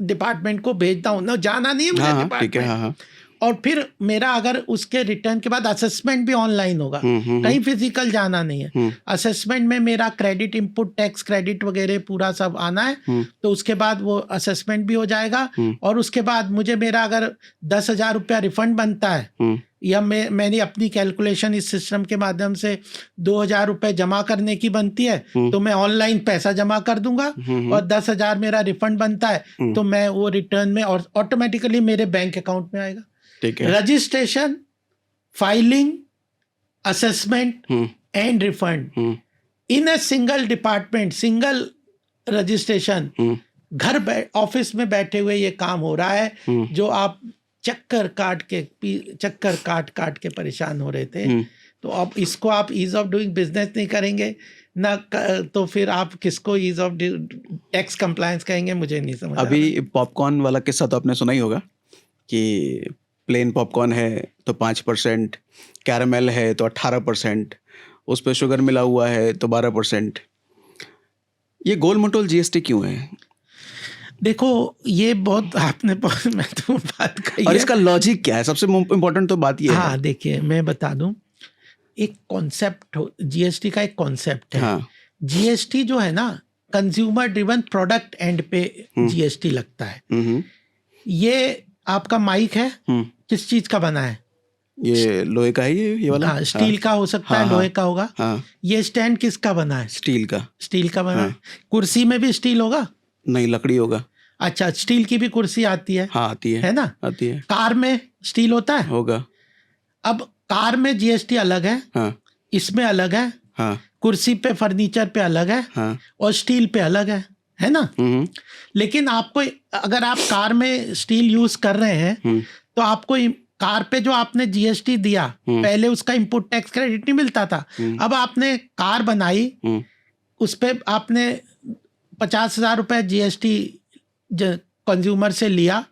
डिपार्टमेंट को भेजता हूँ ना, जाना नहीं है मुझे डिपार्टमेंट। और फिर मेरा अगर उसके रिटर्न के बाद असेसमेंट भी ऑनलाइन होगा, कहीं फिजिकल जाना नहीं है। असेसमेंट में मेरा क्रेडिट, इनपुट टैक्स क्रेडिट वगैरह पूरा सब आना है, तो उसके बाद वो असेसमेंट भी हो जाएगा। और उसके बाद मुझे मेरा अगर 10,000 रुपया रिफंड बनता है या मैंने अपनी कैलकुलेशन इस सिस्टम के माध्यम से 2,000 रुपए जमा करने की बनती है, तो मैं ऑनलाइन पैसा जमा कर दूंगा। और 10,000 मेरा रिफंड बनता है तो मैं वो रिटर्न में और ऑटोमेटिकली मेरे बैंक अकाउंट में आएगा। Registration, filing, assessment and refund in a single department, single registration. घर ऑफिस में बैठे हुए ये काम हो रहा है, जो आप चक्कर काट के परेशान हो रहे थे। तो अब इसको आप ईज ऑफ डूइंग बिजनेस नहीं करेंगे ना, तो फिर आप किसको ईज ऑफ टैक्स कंप्लायंस कहेंगे, मुझे नहीं समझ। अभी पॉपकॉर्न वाला किस्सा तो आपने सुना ही होगा कि प्लेन पॉपकॉर्न है तो 5%, कैरामेल है तो 18%, उस पर शुगर मिला हुआ है तो 12%। ये गोल मटोल जीएसटी क्यों है? देखो ये बहुत आपने महत्वपूर्ण बात कही और इसका लॉजिक क्या है? सबसे इम्पोर्टेंट तो बात ये है। हाँ देखिए मैं बता दूं, एक कॉन्सेप्ट, जीएसटी का एक कॉन्सेप्ट है। हाँ। जीएसटी जो है ना, कंज्यूमर ड्रिवन प्रोडक्ट एंड पे जीएसटी लगता है। ये आपका माइक है, किस चीज का बना है? ये लोहे का है, ये वाला। हाँ, स्टील का हो सकता है, लोहे का होगा। ये स्टैंड किसका बना है? स्टील का बना है। कुर्सी में भी स्टील होगा? नहीं, लकड़ी होगा। अच्छा, स्टील की भी कुर्सी आती है? हाँ आती है ना, आती है। कार में स्टील होता है? होगा। अब कार में जीएसटी अलग है, इसमें अलग है, कुर्सी पे, फर्नीचर पे अलग है, और स्टील पे अलग है ना। लेकिन आपको, अगर आप कार में स्टील यूज कर रहे हैं तो आपको कार पे जो आपने जीएसटी दिया, पहले उसका इनपुट टैक्स क्रेडिट नहीं मिलता था। अब आपने कार बनाई, उस पे आपने 50,000 रुपए जीएसटी कंज्यूमर से लिया,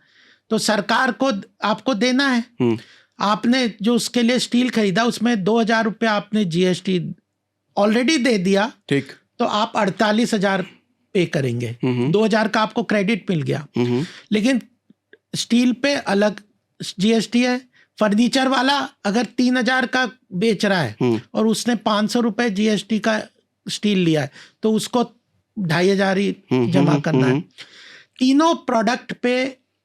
तो सरकार को आपको देना है। आपने जो उसके लिए स्टील खरीदा उसमें 2,000 रुपये आपने जीएसटी ऑलरेडी दे दिया, ठीक, तो आप 48,000 पे करेंगे। 2,000 का आपको क्रेडिट मिल गया। लेकिन स्टील पे अलग जीएसटी है। फर्नीचर वाला अगर 3,000 का बेच रहा है और उसने 500 रुपए जीएसटी का स्टील लिया है, तो उसको 2,500 ही जमा करना है। तीनों प्रोडक्ट पे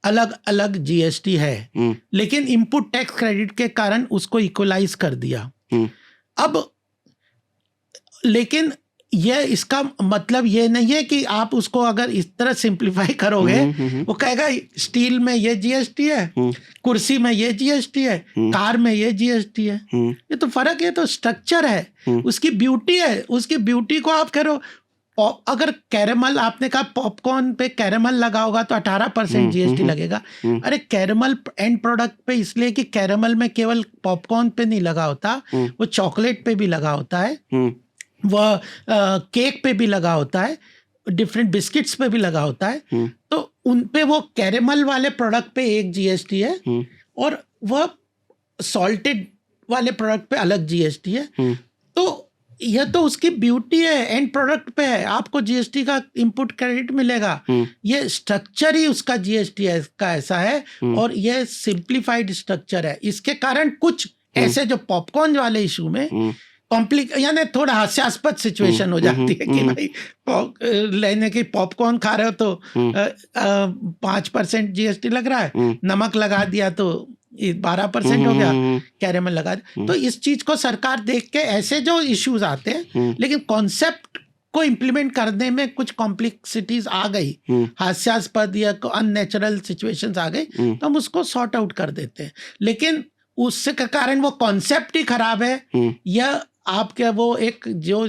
अलग अलग जीएसटी है, लेकिन इनपुट टैक्स क्रेडिट के कारण उसको इक्वलाइज कर दिया। अब लेकिन ये, इसका मतलब ये नहीं है कि आप उसको अगर इस तरह सिंप्लीफाई करोगे, वो कहेगा स्टील में ये जीएसटी है, कुर्सी में ये जीएसटी है, कार में ये जीएसटी है। ये तो फर्क है, तो स्ट्रक्चर है, उसकी ब्यूटी है। उसकी ब्यूटी को आप करो, अगर कैरेमल, आपने कहा पॉपकॉर्न पे कैरेमल लगा होगा तो 18% जीएसटी लगेगा। अरे कैरेमल एंड प्रोडक्ट पे इसलिए कि कैरेमल में केवल पॉपकॉर्न पे नहीं लगा होता, वो चॉकलेट पे भी लगा होता है, वह केक पे भी लगा होता है, डिफरेंट बिस्किट्स पे भी लगा होता है। तो उन पे वो कैरेमल वाले प्रोडक्ट पे एक जीएसटी है, और वह सॉल्टेड वाले प्रोडक्ट पे अलग जीएसटी है। तो यह तो उसकी ब्यूटी है, एंड प्रोडक्ट पे है, आपको जीएसटी का इनपुट क्रेडिट मिलेगा। ये स्ट्रक्चर ही उसका जीएसटी का ऐसा है, और ये सिंप्लीफाइड स्ट्रक्चर है। इसके कारण कुछ ऐसे जो पॉपकॉर्न वाले इशू में यानी थोड़ा हास्यास्पद सिचुएशन हो जाती है कि भाई लेने की पॉपकॉर्न खा रहे हो तो 5% जीएसटी लग रहा है, नमक लगा दिया तो 12% हो गया, कैरेमल लगा दिया। तो इस चीज को सरकार देख के, ऐसे जो इश्यूज आते हैं, लेकिन कॉन्सेप्ट को इम्प्लीमेंट करने में कुछ कॉम्प्लेक्सिटीज आ गई, हास्यास्पद या अननेचुरल सिचुएशंस आ गई, तो हम उसको सॉर्ट आउट कर देते हैं। लेकिन उससे के कारण वो कॉन्सेप्ट ही खराब है, या आपके वो एक जो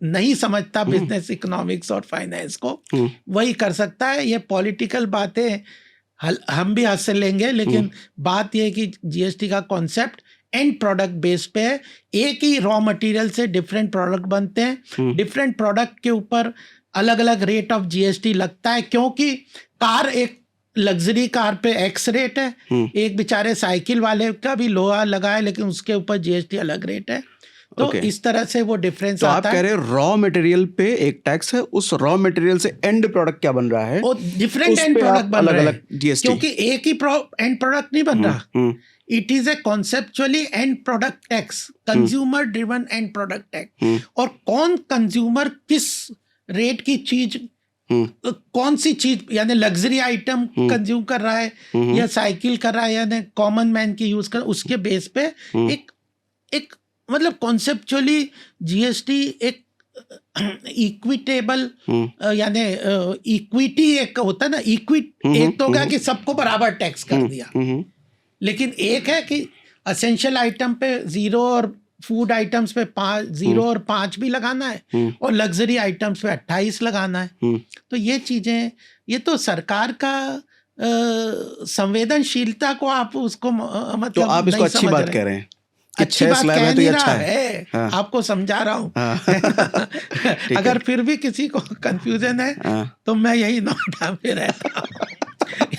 नहीं समझता बिजनेस इकोनॉमिक्स और फाइनेंस को, वही कर सकता है। ये पॉलिटिकल बातें हम भी हाथ से लेंगे, लेकिन बात यह है कि जीएसटी का कॉन्सेप्ट एंड प्रोडक्ट बेस पे है। एक ही रॉ मटेरियल से डिफरेंट प्रोडक्ट बनते हैं, डिफरेंट प्रोडक्ट के ऊपर अलग अलग रेट ऑफ जीएसटी लगता है, क्योंकि कार, एक लग्जरी कार पे एक्स रेट है, एक बेचारे साइकिल वाले का भी लोहा लगा है लेकिन उसके ऊपर जीएसटी अलग रेट है। तो Okay. इस तरह से वो डिफरेंस तो आता आप कह रहे हैं रॉ मटेरियल पे एक टैक्स है, उस रॉ मटेरियल से एंड प्रोडक्ट क्या बन रहा है वो डिफरेंट उस एंड पे प्रोडक्ट आप बन रहे अलग-अलग हैं, GST क्योंकि एक ही एंड प्रोडक्ट नहीं बन रहा। It is a conceptually and product tax, consumer driven and product tax. और कौन कंज्यूमर किस रेट की चीज, कौन सी चीज, यानी लग्जरी आइटम कंज्यूम कर रहा है या साइकिल कर रहा है, यानी कॉमन मैन की यूज कर, उसके बेस पे एक मतलब कॉन्सेप्चुअली जीएसटी एक इक्विटेबल, यानी इक्विटी एक होता है ना, एक तो क्या कि सबको बराबर टैक्स कर दिया, लेकिन एक है कि असेंशियल आइटम पे 0 और फूड आइटम्स पे 0 और 5 भी लगाना है, और लग्जरी आइटम्स पे 28 लगाना है। तो ये चीजें, ये तो सरकार का संवेदनशीलता को आप उसको मतलब तो आप इसको अच्छी बात कह रहे हैं, अच्छी बात कह नहीं रहा है, हाँ। आपको समझा रहा हूँ। हाँ। अगर फिर भी किसी को कंफ्यूजन है तो मैं यही नोएडा में रहता हूँ,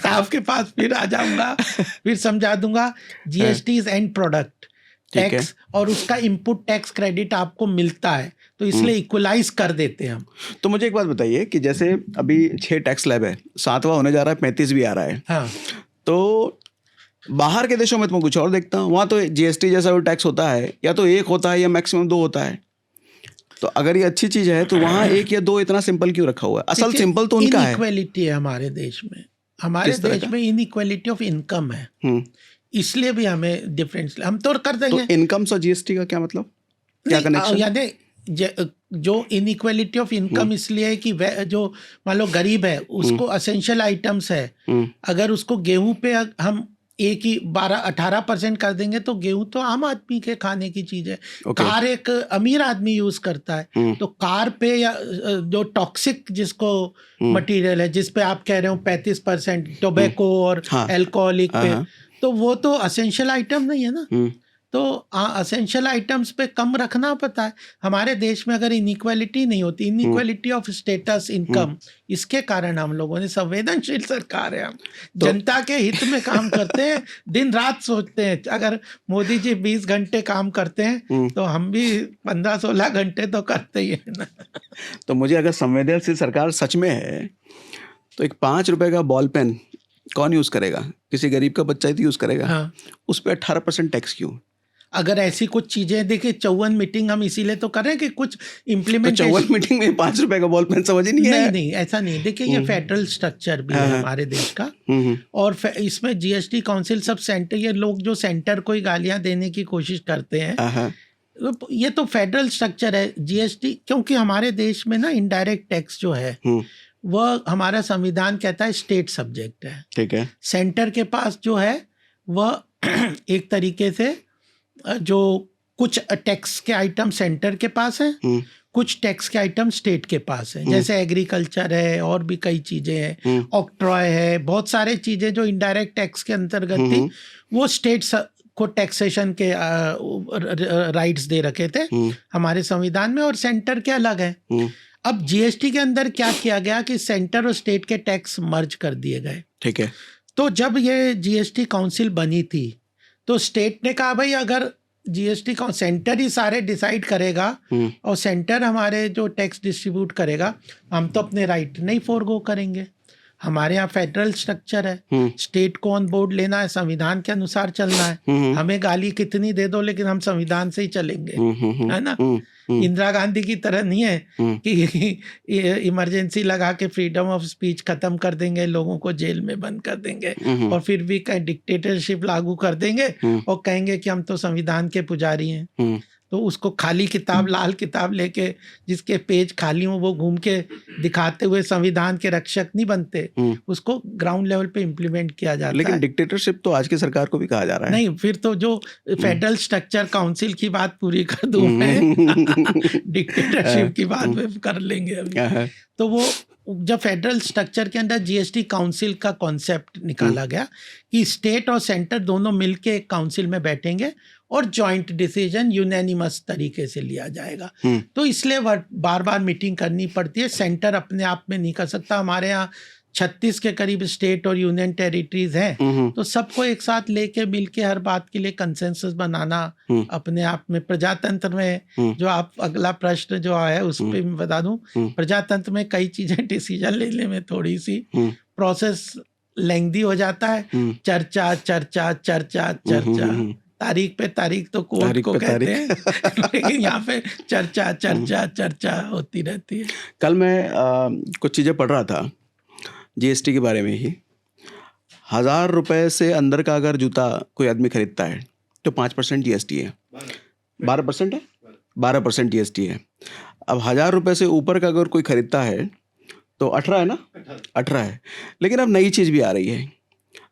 आपके पास फिर आ जाऊंगा, फिर समझा दूंगा। GST is and product tax, और उसका इनपुट टैक्स क्रेडिट आपको मिलता है, तो इसलिए इक्वलाइज कर देते हैं हम। तो मुझे एक बात बताइए कि जैसे अभी 6 टैक्स स्लैब है, 7वां होने जा रहा है, 35 भी आ रहा है। हाँ। तो बाहर के देशों में तो मैं कुछ और देखता हूँ, वहाँ तो जीएसटी जैसा वो टैक्स होता है, या तो 1 होता है या मैक्सिमम 2 होता है। तो अगर ये अच्छी चीज है तो वहाँ 1 या 2 इतना सिंपल क्यों रखा हुआ है? असल सिंपल तो उनका है। इनइक्वालिटी है हमारे देश में, हमारे देश में इनइक्वालिटी ऑफ इनकम है, इसलिए भी हमें डिफरेंस हम तो कर देंगे। तो इनकम से जीएसटी का क्या मतलब, क्या कनेक्शन? यानी जो इनइक्वालिटी ऑफ इनकम इसलिए है कि जो मान लो गरीब है, उसको असेंशियल आइटम्स है, अगर उसको गेहूं पे हम एक ही 12-18% कर देंगे तो गेहूं तो आम आदमी के खाने की चीज है। कार एक अमीर आदमी यूज करता है, तो कार पे या जो टॉक्सिक जिसको मटेरियल है, जिस पे आप कह रहे हो 35% टोबैको और अल्कोहलिक पे, तो वो तो असेंशियल आइटम नहीं है ना। तो असेंशियल आइटम्स पे कम रखना पड़ता है। हमारे देश में अगर इनइक्वालिटी नहीं होती, इनइक्वालिटी ऑफ स्टेटस इनकम, इसके कारण हम लोगों ने, संवेदनशील सरकार है, हम जनता के हित में काम करते हैं, दिन रात सोचते हैं। अगर मोदी जी 20 घंटे काम करते हैं तो हम भी 15-16 घंटे तो करते ही हैं ना। तो मुझे अगर संवेदनशील सरकार सच में है तो एक 5 रुपए का बॉल पेन कौन यूज करेगा? किसी गरीब का बच्चा ही तो यूज करेगा। हाँ। उस पर 18% टैक्स क्यों? अगर ऐसी कुछ चीजें, देखिए 54 मीटिंग हम इसीलिए तो कर रहे हैं कि कुछ इम्प्लीमेंटेशन। 54 मीटिंग में 5 रुपए का बॉल पेन समझ ही नहीं आया। नहीं ऐसा नहीं। देखिए ये फेडरल स्ट्रक्चर भी है हमारे देश का, और इसमें जीएसटी काउंसिल सब सेंटर, ये लोग जो सेंटर को ही गालियां देने की कोशिश करते हैं, ये तो फेडरल स्ट्रक्चर है जीएसटी। क्योंकि हमारे देश में ना इनडायरेक्ट टैक्स जो है वह हमारा संविधान कहता है स्टेट सब्जेक्ट है। ठीक है। सेंटर के पास जो है वह एक तरीके से जो कुछ टैक्स के आइटम सेंटर के पास है, कुछ टैक्स के आइटम स्टेट के पास है, जैसे एग्रीकल्चर है और भी कई चीजें हैं, ऑक्ट्रॉय है, बहुत सारे चीजें जो इनडायरेक्ट टैक्स के अंतर्गत थी, वो स्टेट को टैक्सेशन के राइट्स दे रखे थे हमारे संविधान में, और सेंटर के अलग है। अब जीएसटी के अंदर क्या किया गया कि सेंटर और स्टेट के टैक्स मर्ज कर दिए गए। ठीक है। तो जब ये जीएसटी काउंसिल बनी थी तो स्टेट ने कहा भाई अगर जीएसटी का सेंटर ही सारे डिसाइड करेगा और सेंटर हमारे जो टैक्स डिस्ट्रीब्यूट करेगा, हम तो अपने राइट नहीं फोरगो करेंगे। हमारे यहाँ फेडरल स्ट्रक्चर है, स्टेट को ऑन बोर्ड लेना है, संविधान के अनुसार चलना है। हमें गाली कितनी दे दो लेकिन हम संविधान से ही चलेंगे, है ना। इंदिरा गांधी की तरह नहीं है कि इमरजेंसी लगा के फ्रीडम ऑफ स्पीच खत्म कर देंगे, लोगों को जेल में बंद कर देंगे और फिर भी कहीं डिक्टेटरशिप लागू कर देंगे और कहेंगे कि हम तो संविधान के पुजारी हैं। तो उसको खाली किताब, लाल किताब लेके जिसके पेज खाली हो वो घूम के दिखाते हुए संविधान के रक्षक नहीं बनते, उसको ग्राउंड लेवल पे इम्प्लीमेंट किया जाता है। लेकिन डिक्टेटरशिप तो आज की सरकार को भी कहा जा रहा है। नहीं, फिर तो जो फेडरल स्ट्रक्चर काउंसिल की बात पूरी कर दूं मैं, डिक्टेटरशिप की बात में कर लेंगे अभी। तो वो जब फेडरल स्ट्रक्चर के अंदर जीएसटी काउंसिल का कॉन्सेप्ट निकाला गया कि स्टेट और सेंटर दोनों मिलके एक काउंसिल में बैठेंगे और जॉइंट डिसीजन यूनैनिमस तरीके से लिया जाएगा। तो इसलिए बार बार मीटिंग करनी पड़ती है। सेंटर अपने आप में नहीं कर सकता। हमारे यहाँ 36 के करीब स्टेट और यूनियन टेरिटरीज हैं, तो सबको एक साथ लेके मिलके हर बात के लिए कंसेंसस बनाना अपने आप में प्रजातंत्र में, जो आप अगला प्रश्न जो है उस पे मैं बता दूं, प्रजातंत्र में कई चीजें डिसीजन लेने में थोड़ी सी प्रोसेस लेंथी हो जाता है। चर्चा चर्चा चर्चा चर्चा, तारीख पे तारीख तो कोर्ट को कहते हैं लेकिन यहाँ पे चर्चा चर्चा चर्चा होती रहती है। कल मैं कुछ चीज़ें पढ़ रहा था जीएसटी के बारे में ही। 1000 रुपये से अंदर का अगर जूता कोई आदमी खरीदता है तो 5% जीएसटी है। 12% है, 12% जीएसटी है। अब 1000 रुपये से ऊपर का अगर कोई खरीदता है तो 18 है ना, 18 है। लेकिन अब नई चीज़ भी आ रही है।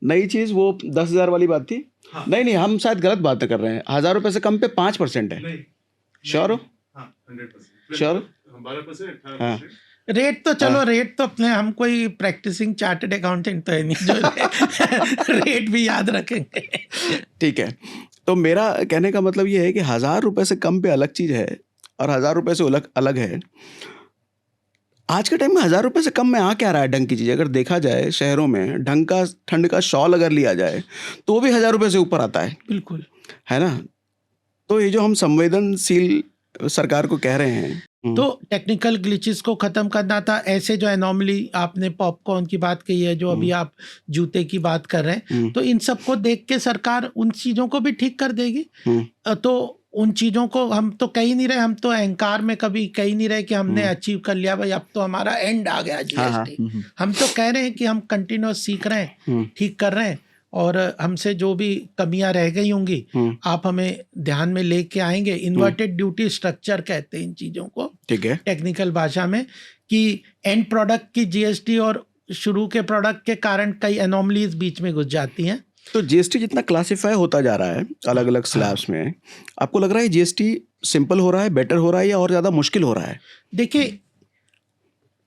नई चीज़ वो 10,000 वाली बात थी। हाँ। नहीं, हम शायद गलत बात कर रहे हैं। 1000 रुपये से कम पे 5% है। श्योर हो? श्योर? 12%। हाँ, रेट तो चलो, रेट तो अपने, हम कोई प्रैक्टिसिंग चार्टर्ड अकाउंटेंट तो है नहीं जो रेट भी याद रखेंगे। ठीक है। तो मेरा कहने का मतलब ये है कि 1000 रुपये से कम पे अलग चीज़ है और 1000 रुपये से अलग है। आज के टाइम में 1000 रुपये से कम में आ क्या रहा है ढंग की चीज़? अगर देखा जाए शहरों में ढंग का ठंड का शॉल अगर लिया जाए तो वो भी 1000 रुपये से ऊपर आता है। बिल्कुल, है ना? तो ये जो हम संवेदनशील सरकार को कह रहे हैं, तो टेक्निकल ग्लिचेस को खत्म करना था। ऐसे जो एनॉमली, आपने पॉपकॉर्न की बात कही है, जो अभी आप जूते की बात कर रहे हैं, तो इन सबको देख के सरकार उन चीजों को भी ठीक कर देगी। तो उन चीजों को हम तो कह ही नहीं रहे, हम तो अहंकार में कभी कह ही नहीं रहे कि हमने अचीव कर लिया, भाई अब तो हमारा एंड आ गया जीएसटी। हम तो कह रहे हैं कि हम कंटिन्यूस सीख रहे हैं, ठीक कर रहे हैं, और हमसे जो भी कमियां रह गई होंगी आप हमें ध्यान में लेके आएंगे। इन्वर्टेड ड्यूटी स्ट्रक्चर कहते हैं इन चीजों को, ठीक है, टेक्निकल भाषा में, कि एंड प्रोडक्ट की जीएसटी और शुरू के प्रोडक्ट के कारण कई एनोमलीज बीच में घुस जाती हैं। तो जीएसटी जितना क्लासिफाई होता जा रहा है अलग अलग स्लैब्स में, आपको लग रहा है जीएसटी सिंपल हो रहा है, बेटर हो रहा है, या और ज्यादा मुश्किल हो रहा है? देखिए,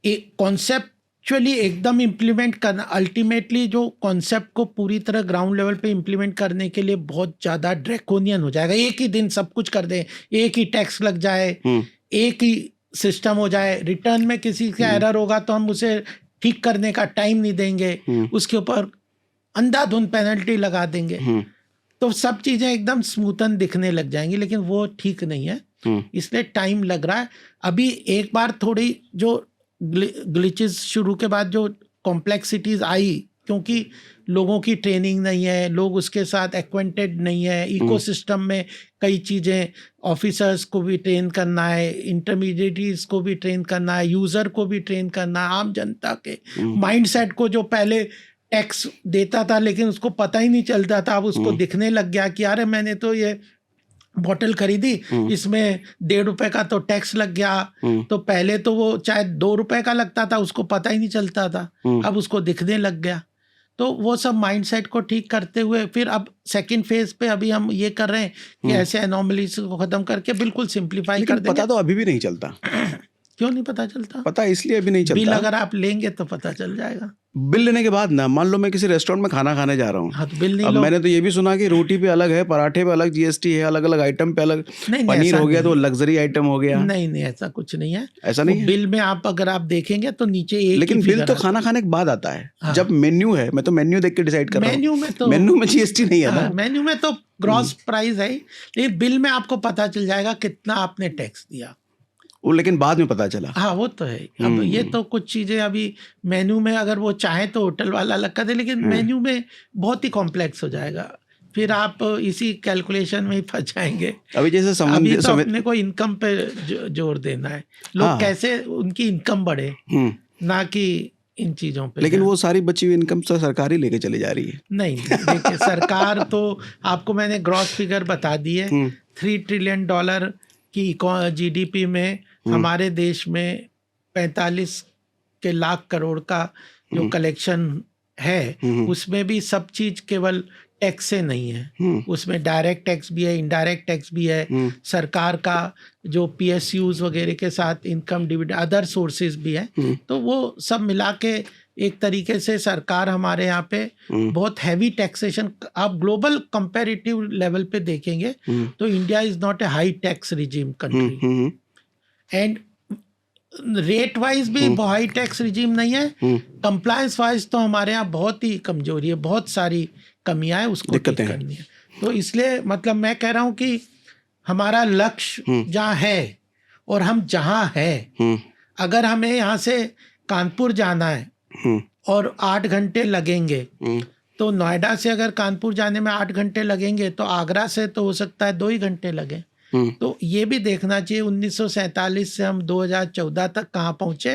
एक कॉन्सेप्चुअली एकदम इम्प्लीमेंट करना, अल्टीमेटली जो कॉन्सेप्ट को पूरी तरह ग्राउंड लेवल पे इम्प्लीमेंट करने के लिए बहुत ज़्यादा ड्रैकोनियन हो जाएगा। एक ही दिन सब कुछ कर दें, एक ही टैक्स लग जाए, एक ही सिस्टम हो जाए, रिटर्न में किसी का एरर होगा तो हम उसे ठीक करने का टाइम नहीं देंगे, उसके ऊपर अंधाधुंध पेनल्टी लगा देंगे, तो सब चीज़ें एकदम स्मूथन दिखने लग जाएंगी, लेकिन वो ठीक नहीं है। इसलिए टाइम लग रहा है। अभी एक बार थोड़ी जो ग्लिचेस शुरू के बाद जो कॉम्प्लेक्सिटीज आई, क्योंकि लोगों की ट्रेनिंग नहीं है, लोग उसके साथ एक्वेंटेड नहीं है, इकोसिस्टम में कई चीज़ें, ऑफिसर्स को भी ट्रेन करना है, इंटरमीडिएटीज को भी ट्रेन करना है, यूज़र को भी ट्रेन करना है, आम जनता के माइंडसेट को, जो पहले टैक्स देता था लेकिन उसको पता ही नहीं चलता था, अब उसको दिखने लग गया कि अरे मैंने तो ये बॉटल खरीदी, इसमें 1.5 रुपए का तो टैक्स लग गया। तो पहले तो वो चाहे 2 रुपए का लगता था, उसको पता ही नहीं चलता था, अब उसको दिखने लग गया। तो वो सब माइंडसेट को ठीक करते हुए फिर अब सेकंड फेज पे अभी हम ये कर रहे हैं कि ऐसे एनोमलीज को खत्म करके बिल्कुल सिंप्लीफाई कर देंगे। पता तो अभी भी नहीं चलता। क्यों नहीं पता चलता? पता इसलिए अभी नहीं चलता, बिल अगर आप लेंगे तो पता चल जाएगा। बिल लेने के बाद ना, मान लो मैं किसी रेस्टोरेंट में खाना खाने जा रहा हूँ, हाँ, तो बिल नहीं अब मैंने तो ये भी सुना कि रोटी पे अलग है, पराठे पे अलग जीएसटी है, अलग अलग आइटम पे अलग। पनीर हो गया तो लग्जरी आइटम हो गया। नहीं, ऐसा कुछ नहीं है। ऐसा नहीं है? बिल में आप अगर आप देखेंगे तो नीचे एक, लेकिन बिल तो खाना खाने के बाद आता है। हाँ। जब मेन्यू है, मैं तो मेन्यू देख के डिसाइड कर रहा हूँ। मेन्यू में जीएसटी नहीं है ना। मेन्यू में तो ग्रॉस प्राइस है, लेकिन बिल में आपको पता चल जाएगा कितना आपने टैक्स दिया, वो लेकिन बाद में पता चला। हाँ, वो तो है। अब ये तो कुछ चीजें अभी मेन्यू में अगर वो चाहे तो होटल वाला अलग कर दे, लेकिन मेन्यू में बहुत ही कॉम्प्लेक्स हो जाएगा, फिर आप इसी कैलकुलेशन में ही फंस जाएंगे। अभी जैसे अभी तो अपने को इनकम पे जोर देना है, लोग कैसे उनकी इनकम बढ़े, ना कि इन चीजों पे। लेकिन वो सारी बची हुई इनकम तो सरकार ही लेके चली जा रही है। नहीं, देखिए सरकार तो, आपको मैंने ग्रॉस फिगर बता दी है, $3 ट्रिलियन की जीडीपी में हमारे देश में 45 के लाख करोड़ का जो कलेक्शन है, उसमें भी सब चीज केवल टैक्स से नहीं है। उसमें डायरेक्ट टैक्स भी है, इनडायरेक्ट टैक्स भी है, सरकार का जो PSUs वगैरह के साथ इनकम डिविडेंड अदर सोर्सेज भी है। तो वो सब मिला के एक तरीके से सरकार हमारे यहाँ पे बहुत हैवी टैक्सेशन, आप ग्लोबल कंपैरेटिव लेवल पे देखेंगे तो India is not a high tax regime country, and rate wise भी हाई टैक्स रिजीम नहीं है, कंप्लायंस वाइज तो हमारे यहाँ बहुत ही कमजोरी है, बहुत सारी कमियां है, उसको ठीक करनी है। तो इसलिए मतलब मैं कह रहा हूँ कि हमारा लक्ष्य जहाँ है और हम जहाँ है, अगर हमें यहाँ से कानपुर जाना है और 8 घंटे लगेंगे, तो नोएडा से अगर कानपुर जाने में 8 घंटे लगेंगे तो आगरा से तो हो सकता है 2 ही घंटे लगे। तो ये भी देखना चाहिए 1947 से हम 2014 तक कहाँ पहुंचे,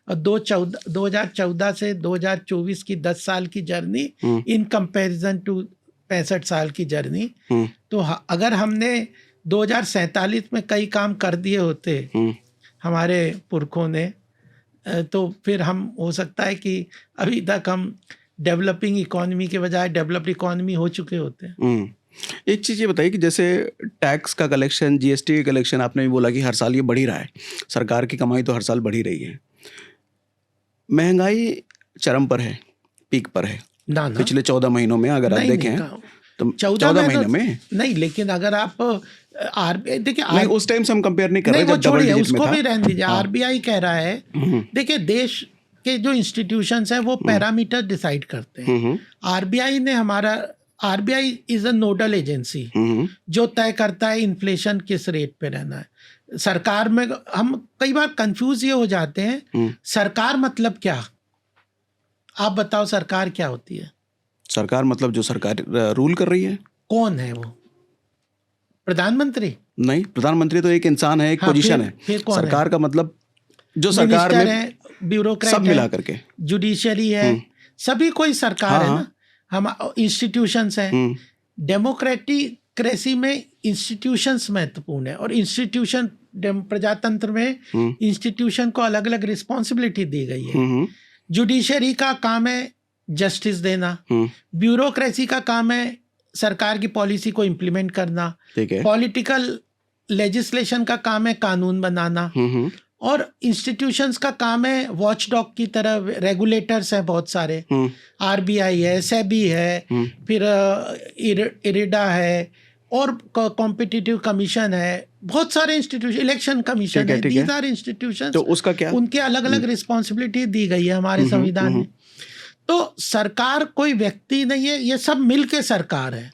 और 2014 से 2024 की 10 साल की जर्नी इन कंपैरिजन टू 65 साल की जर्नी। तो अगर हमने 2047 में कई काम कर दिए होते हमारे पुरखों ने, तो फिर हम हो सकता है कि अभी तक हम डेवलपिंग इकोनॉमी के बजाय डेवलप्ड इकोनॉमी हो चुके होते हैं। एक चीज़ ये बताइए कि जैसे टैक्स का कलेक्शन, GST का कलेक्शन, आपने भी बोला कि हर साल ये बढ़ ही रहा है, सरकार की कमाई तो हर साल बढ़ ही रही है, महंगाई चरम पर है, पीक पर है ना पिछले 14 महीनों में अगर आप देखें तो 14 महीनों में नहीं, लेकिन अगर आप RBI देखिए, उस टाइम से हम कंपेयर नहीं कर रहे, वो जब डबल डिजिट में उसको था। भी रहने दीजिए। RBI कह रहा है, देखिए देश के जो इंस्टीट्यूशंस हैं वो पैरामीटर डिसाइड करते हैं। RBI ने RBI is a nodal agency जो तय करता है इन्फ्लेशन किस रेट पे रहना है। सरकार में हम कई बार कंफ्यूज ये हो जाते हैं, सरकार मतलब क्या? आप बताओ सरकार क्या होती है? सरकार मतलब जो सरकार रूल कर रही है। कौन है वो? प्रधानमंत्री? नहीं, प्रधानमंत्री तो एक इंसान है, एक पोजीशन है। सरकार का मतलब जो सरकार में है, ब्यूरोक्रेट सब मिला करके, जुडिशरी है, सभी कोई सरकार है ना। हम इंस्टीट्यूशंस हैं, डेमोक्रेटिक्रेसी में इंस्टीट्यूशंस महत्वपूर्ण है, और इंस्टीट्यूशन प्रजातंत्र में इंस्टीट्यूशन को अलग अलग रिस्पॉन्सिबिलिटी दी गई है। जुडिशरी का काम है जस्टिस देना, ब्यूरोक्रेसी का काम है सरकार की पॉलिसी को इम्प्लीमेंट करना, पॉलिटिकल लेजिस्लेशन का काम है कानून बनाना, और इंस्टीट्यूशंस का काम है वॉचडॉग की तरह, रेगुलेटर्स हैं बहुत सारे, RBI है, सेबी है, फिर इरिडा है, और कॉम्पिटिटिव कमीशन है, बहुत सारे इंस्टीट्यूशन, इलेक्शन कमीशन है, दीज आर इंस्टीट्यूशंस। तो उसका क्या, उनके अलग अलग रिस्पॉन्सिबिलिटी दी गई है हमारे संविधान में। तो सरकार कोई व्यक्ति नहीं है, ये सब मिल के सरकार है।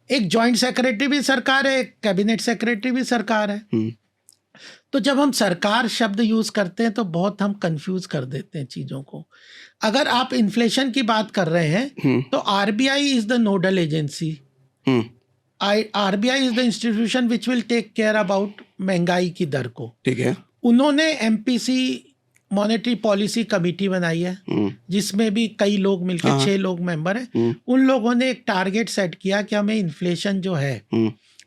एक जॉइंट सेक्रेटरी भी सरकार है, एक कैबिनेट सेक्रेटरी भी सरकार है। तो जब हम सरकार शब्द यूज करते हैं तो बहुत हम कंफ्यूज कर देते हैं चीजों को। अगर आप इन्फ्लेशन की बात कर रहे हैं तो RBI is the nodal agency. RBI is the institution which will take care about महंगाई की दर को। ठीक है। उन्होंने MPC मॉनेटरी पॉलिसी कमेटी बनाई है, जिसमें भी कई लोग मिलकर 6 लोग मेंबर हैं। उन लोगों ने एक टारगेट सेट किया कि हमें इन्फ्लेशन जो है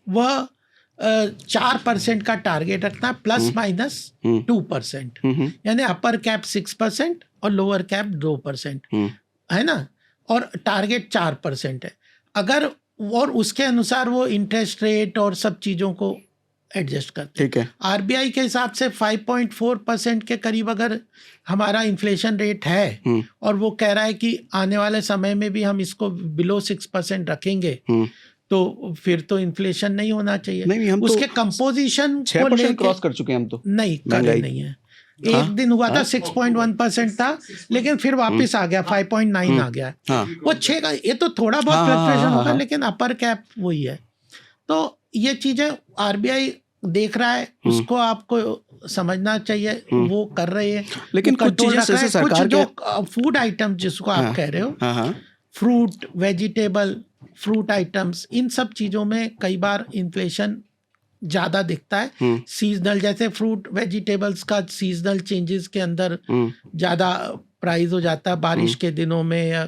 वह 4% का टारगेट रखना, प्लस माइनस 2%, यानी अपर कैप 6% और लोअर कैप 2%, है ना, और टारगेट 4% है। अगर और उसके अनुसार वो इंटरेस्ट रेट और सब चीज़ों को एडजस्ट करते हैं। ठीक है। RBI के हिसाब से 5.4% के करीब अगर हमारा इन्फ्लेशन रेट है, और वो कह रहा है कि आने वाले समय में भी हम इसको बिलो 6% रखेंगे, तो फिर तो इन्फ्लेशन नहीं होना चाहिए। नहीं, हम उसके कंपोजिशन 6% क्रॉस कर चुके हैं हम तो। नहीं, करे नहीं है। एक दिन हुआ था 6.1% था, लेकिन फिर वापस आ गया 5.9 आ गया। वो 6 का, ये तो थोड़ा बहुत फ्लक्चुएशन होगा, लेकिन अपर कैप वही है। तो ये चीजें RBI देख रहा है, उसको आपको समझना चाहिए, वो कर रहे हैं। लेकिन कुछ चीजें जैसे सरकार जो फूड आइटम जिसको आप कह रहे हो, फ्रूट, वेजिटेबल, फ्रूट आइटम्स, इन सब चीजों में कई बार इन्फ्लेशन ज्यादा दिखता है। सीजनल, जैसे फ्रूट वेजिटेबल्स का सीजनल चेंजेस के अंदर ज्यादा प्राइस हो जाता है बारिश के दिनों में या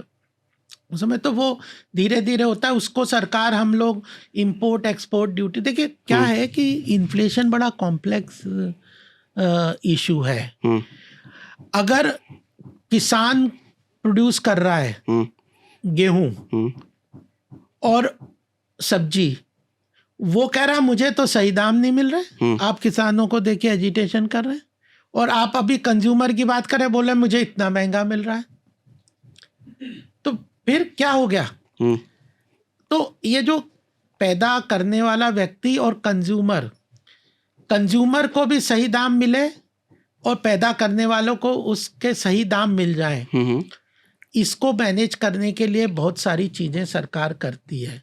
उसमें, तो वो धीरे धीरे होता है। उसको सरकार, हम लोग इंपोर्ट एक्सपोर्ट ड्यूटी, देखिए क्या है कि इन्फ्लेशन बड़ा कॉम्प्लेक्स इशू है। अगर किसान प्रोड्यूस कर रहा है गेहूं और सब्जी, वो कह रहा मुझे तो सही दाम नहीं मिल रहे, आप किसानों को देखिए एजिटेशन कर रहे हैं, और आप अभी कंज्यूमर की बात करें, बोले मुझे इतना महंगा मिल रहा है, तो फिर क्या हो गया? तो ये जो पैदा करने वाला व्यक्ति और कंज्यूमर को भी सही दाम मिले और पैदा करने वालों को उसके सही दाम मिल जाए, इसको मैनेज करने के लिए बहुत सारी चीजें सरकार करती है।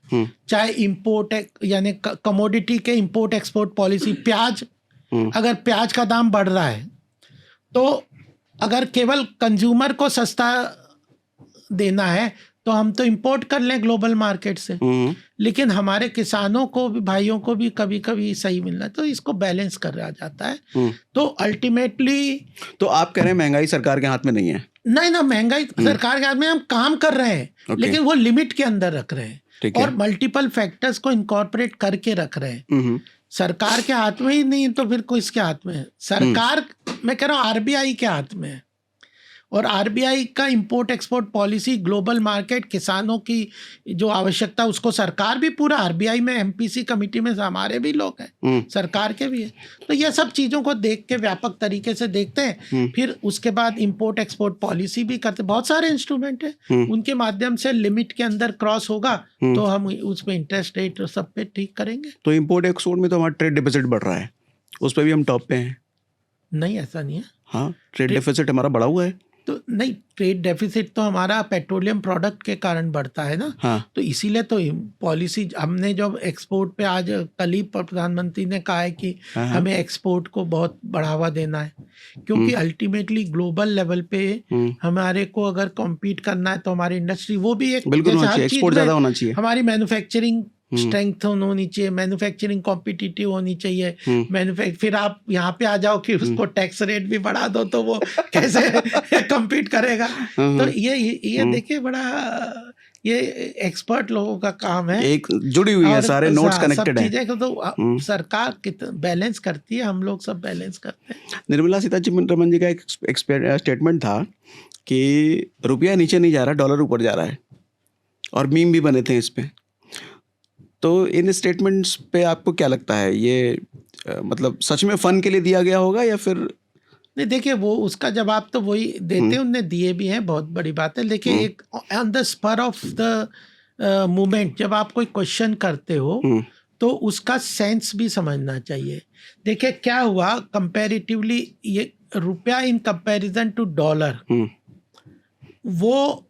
चाहे इंपोर्ट यानी कमोडिटी के इंपोर्ट एक्सपोर्ट पॉलिसी, प्याज, अगर प्याज का दाम बढ़ रहा है तो अगर केवल कंज्यूमर को सस्ता देना है तो हम तो इंपोर्ट कर लें ग्लोबल मार्केट से, लेकिन हमारे किसानों को भी, भाइयों को भी कभी कभी सही मिलना है, तो इसको बैलेंस करा जाता है। तो अल्टीमेटली तो आप कह रहे हैं महंगाई सरकार के हाथ में नहीं है? नहीं ना, महंगाई सरकार के हाथ में, हम काम कर रहे हैं लेकिन वो लिमिट के अंदर रख रहे हैं और मल्टीपल फैक्टर्स को इनकॉर्पोरेट करके रख रहे हैं। सरकार के हाथ में ही नहीं तो फिर किसके हाथ में है? सरकार, मैं कह रहा हूँ आरबीआई के हाथ में है, और आरबीआई का import export policy, global market, किसानों की जो आवश्यकता, उसको सरकार भी पूरा, आरबीआई में एमपीसी कमेटी में हमारे भी लोग हैं, सरकार के भी है। तो ये सब चीज़ों को देख के व्यापक तरीके से देखते हैं, फिर उसके बाद इंपोर्ट एक्सपोर्ट पॉलिसी भी करते। बहुत सारे इंस्ट्रूमेंट हैं, उनके माध्यम से लिमिट के अंदर क्रॉस होगा तो हम उस पर इंटरेस्ट रेट सब पे ठीक करेंगे। तो इंपोर्ट एक्सपोर्ट में तो हमारा ट्रेड डिफिसिट बढ़ रहा है, उस पर भी हम टॉप पे हैं। नहीं, ऐसा नहीं है। हाँ, ट्रेड डिफिसिट हमारा बढ़ा हुआ है। तो नहीं, ट्रेड डेफिसिट तो हमारा पेट्रोलियम प्रोडक्ट के कारण बढ़ता है ना। हाँ। तो इसीलिए तो पॉलिसी हमने जब एक्सपोर्ट पे, आज कल ही प्रधानमंत्री ने कहा है कि हमें एक्सपोर्ट को बहुत बढ़ावा देना है, क्योंकि अल्टीमेटली ग्लोबल लेवल पे हमारे को अगर कॉम्पीट करना है तो हमारी इंडस्ट्री, वो भी एक, बिल्कुल होना चाहिए, एक्सपोर्ट ज़्यादा होना चाहिए, हमारी मैन्युफैक्चरिंग स्ट्रेंथ होनी चाहिए, मैन्युफैक्चरिंग कॉम्पिटिटिव होनी चाहिए। फिर आप यहाँ पे आ जाओ कि उसको टैक्स रेट भी बढ़ा दो तो वो कैसे कम्पीट करेगा? तो ये देखिए, बड़ा ये एक्सपर्ट लोगों का काम है, एक जुड़ी हुई है, सारे नोट्स कनेक्टेड है। तो सरकार बैलेंस करती है, हम लोग सब बैलेंस करते हैं। निर्मला सीतारमण जी का एक स्टेटमेंट था कि रुपया नीचे नहीं जा रहा, डॉलर ऊपर जा रहा है, और मीम भी बने थे इस पे। तो इन स्टेटमेंट्स पे आपको क्या लगता है, ये मतलब सच में फन के लिए दिया गया होगा या फिर? नहीं, देखिए, वो उसका जवाब तो वही देते हैं, उनने दिए भी हैं, बहुत बड़ी बात है। लेकिन एक on the spur of the moment जब आप कोई क्वेश्चन करते हो तो उसका सेंस भी समझना चाहिए। देखिए क्या हुआ, कंपैरेटिवली ये रुपया इन कंपैरिजन टू डॉलर, वो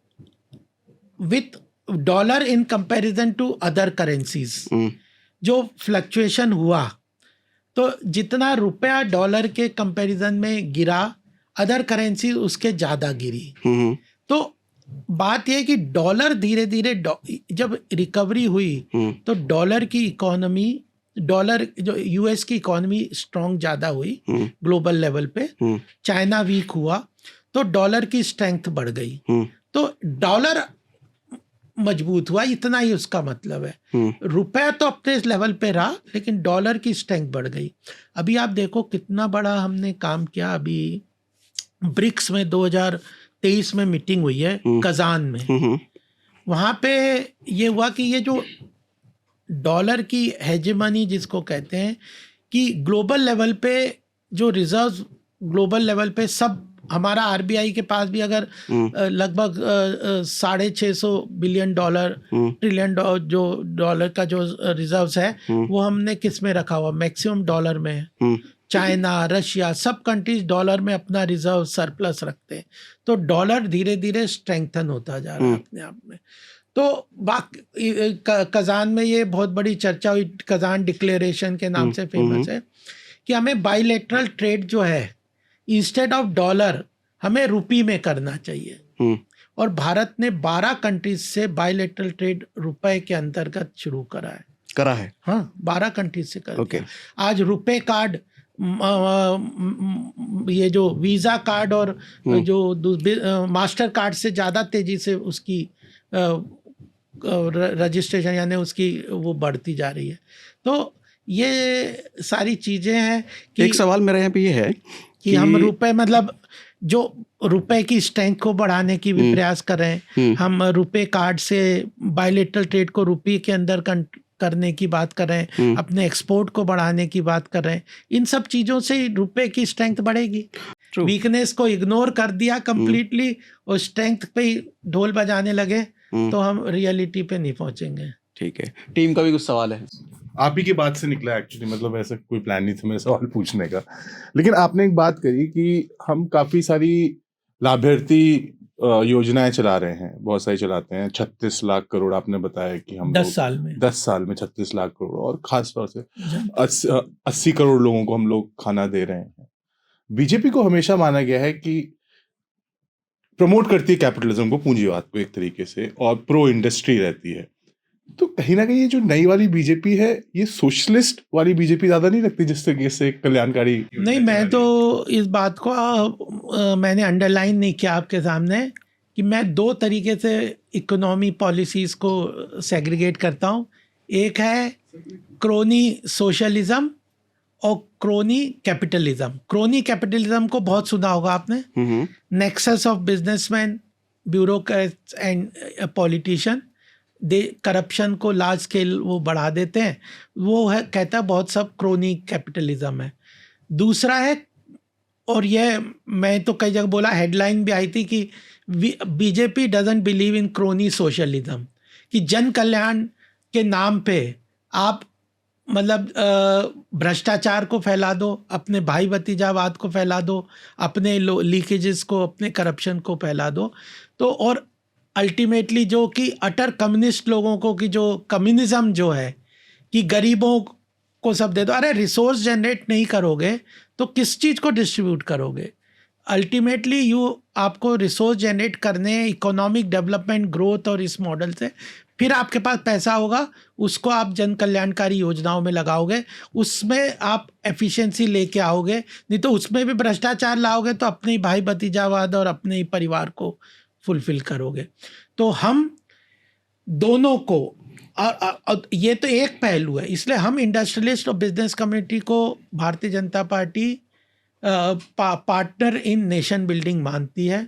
with dollar in comparison to other currencies जो फ्लक्चुएशन हुआ, तो जितना रुपया डॉलर के कंपैरिजन में गिरा, अदर करेंसी उसके ज़्यादा गिरी। तो बात यह कि डॉलर धीरे धीरे जब रिकवरी हुई तो डॉलर की इकोनॉमी, डॉलर जो यूएस की इकोनॉमी स्ट्रॉन्ग ज़्यादा हुई ग्लोबल लेवल पे, चाइना वीक हुआ तो डॉलर की स्ट्रेंथ बढ़ गई, तो डॉलर मजबूत हुआ, इतना ही उसका मतलब है। रुपया तो अपने इस लेवल पे रहा लेकिन डॉलर की स्ट्रेंथ बढ़ गई। अभी आप देखो कितना बड़ा हमने काम किया। अभी ब्रिक्स में 2023 में मीटिंग हुई है कजान में, वहाँ पे ये हुआ कि ये जो डॉलर की हेजेमनी जिसको कहते हैं, कि ग्लोबल लेवल पे जो रिजर्व ग्लोबल लेवल पे सब, हमारा आरबीआई के पास भी अगर लगभग 650 बिलियन डॉलर ट्रिलियन जो डॉलर का जो रिजर्व्स है वो हमने किस में रखा हुआ, मैक्सिमम डॉलर में है। चाइना, रशिया, सब कंट्रीज डॉलर में अपना रिजर्व सरप्लस रखते हैं, तो डॉलर धीरे धीरे स्ट्रेंथन होता जा रहा है अपने आप में। तो कजान में ये बहुत बड़ी चर्चा हुई, कजान डिक्लेरेशन के नाम से फेमस है, कि हमें बाइलेटरल ट्रेड जो है इंस्टेड ऑफ डॉलर हमें रुपी में करना चाहिए। और भारत ने 12 कंट्रीज से बाइलेटरल ट्रेड रुपए के अंतर्गत शुरू करा है। हाँ, 12 कंट्रीज से कर आज रुपए कार्ड, ये जो वीज़ा कार्ड और जो मास्टर कार्ड से ज़्यादा तेज़ी से उसकी रजिस्ट्रेशन यानी उसकी वो बढ़ती जा रही है। तो ये सारी चीज़ें हैं कि एक सवाल मेरे यहाँ पे ये है कि हम रुपए, मतलब जो रुपए की स्ट्रेंथ को बढ़ाने की भी प्रयास कर रहे हैं। हम रुपए कार्ड से बायलेटरल ट्रेड को रुपये के अंदर करने की बात कर रहे हैं, अपने एक्सपोर्ट को बढ़ाने की बात कर रहे हैं। इन सब चीज़ों से रुपए की स्ट्रेंथ बढ़ेगी। वीकनेस को इग्नोर कर दिया कंप्लीटली और स्ट्रेंथ पे ही ढोल बजाने लगे तो हम रियलिटी पे नहीं पहुंचेंगे। ठीक है, टीम का भी कुछ सवाल है? आप ही की बात से निकला एक्चुअली, मतलब ऐसा कोई प्लान नहीं था मेरा सवाल पूछने का, लेकिन आपने एक बात करी कि हम काफी सारी लाभार्थी योजनाएं चला रहे हैं, बहुत सारी चलाते हैं। 36 लाख करोड़ आपने बताया कि हम 10 साल में 36 लाख करोड़, और खास तौर से 80 करोड़ लोगों को हम लोग खाना दे रहे हैं। बीजेपी को हमेशा माना गया है कि प्रमोट करती है कैपिटलिज्म को, पूंजीवाद को एक तरीके से, और प्रो इंडस्ट्री रहती है। तो कहीं ना कहीं ये जो नई वाली बीजेपी है, ये सोशलिस्ट वाली बीजेपी ज्यादा नहीं लगती जिस तरीके से कल्याणकारी? नहीं, मैं तो इस बात को मैंने अंडरलाइन नहीं किया आपके सामने कि मैं 2 तरीके से इकोनॉमी पॉलिसीज को सेग्रीगेट करता हूँ। एक है क्रोनी सोशलिज्म और क्रोनी कैपिटलिज्म। क्रोनी कैपिटलिज्म को बहुत सुना होगा आपने, nexus of businessman, bureaucrats and politician, they corruption को लार्ज स्केल वो बढ़ा देते हैं, वो है कहता है बहुत सब क्रोनी कैपिटलिज्म है। दूसरा है, और ये मैं तो कई जगह बोला, हेडलाइन भी आई थी कि BJP doesn't believe in crony socialism, कि जन कल्याण के नाम पे आप मतलब भ्रष्टाचार को फैला दो, अपने भाई भतीजावाद को फैला दो, अपने लीकेजेस को, अपने करप्शन को फैला दो। तो और अल्टीमेटली जो कि अटर कम्युनिस्ट लोगों को, कि जो कम्युनिज्म जो है कि गरीबों को सब दे दो। अरे रिसोर्स जनरेट नहीं करोगे तो किस चीज़ को डिस्ट्रीब्यूट करोगे? अल्टीमेटली आपको रिसोर्स जनरेट करने, इकोनॉमिक डेवलपमेंट, ग्रोथ, और इस मॉडल से फिर आपके पास पैसा होगा, उसको आप जन कल्याणकारी योजनाओं में लगाओगे, उसमें आप एफिशिएंसी लेके आओगे। नहीं तो उसमें भी भ्रष्टाचार लाओगे तो अपने ही भाई भतीजावाद और अपने ही परिवार को फुलफिल करोगे। तो हम दोनों को, और ये तो एक पहलू है, इसलिए हम इंडस्ट्रियलिस्ट और बिजनेस कम्युनिटी को Bharatiya Janata party partner in nation building मानती है।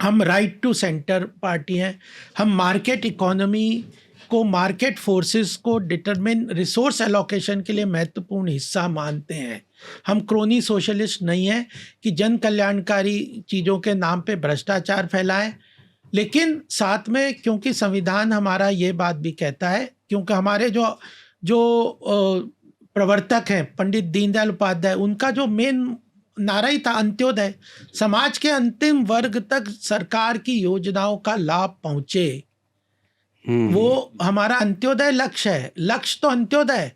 हम राइट टू सेंटर पार्टी हैं। हम मार्केट इकोनॉमी को, मार्केट फोर्सेस को डिटरमिन रिसोर्स एलोकेशन के लिए महत्वपूर्ण हिस्सा मानते हैं। हम क्रोनी सोशलिस्ट नहीं हैं कि जन कल्याणकारी चीज़ों के नाम पे भ्रष्टाचार फैलाएं, लेकिन साथ में, क्योंकि संविधान हमारा ये बात भी कहता है, क्योंकि हमारे जो प्रवर्तक हैं पंडित दीनदयाल उपाध्याय, उनका जो मेन नारा ही था अंत्योदय, समाज के अंतिम वर्ग तक सरकार की योजनाओं का लाभ पहुंचे। वो हमारा अंत्योदय लक्ष्य है। लक्ष्य तो अंत्योदय,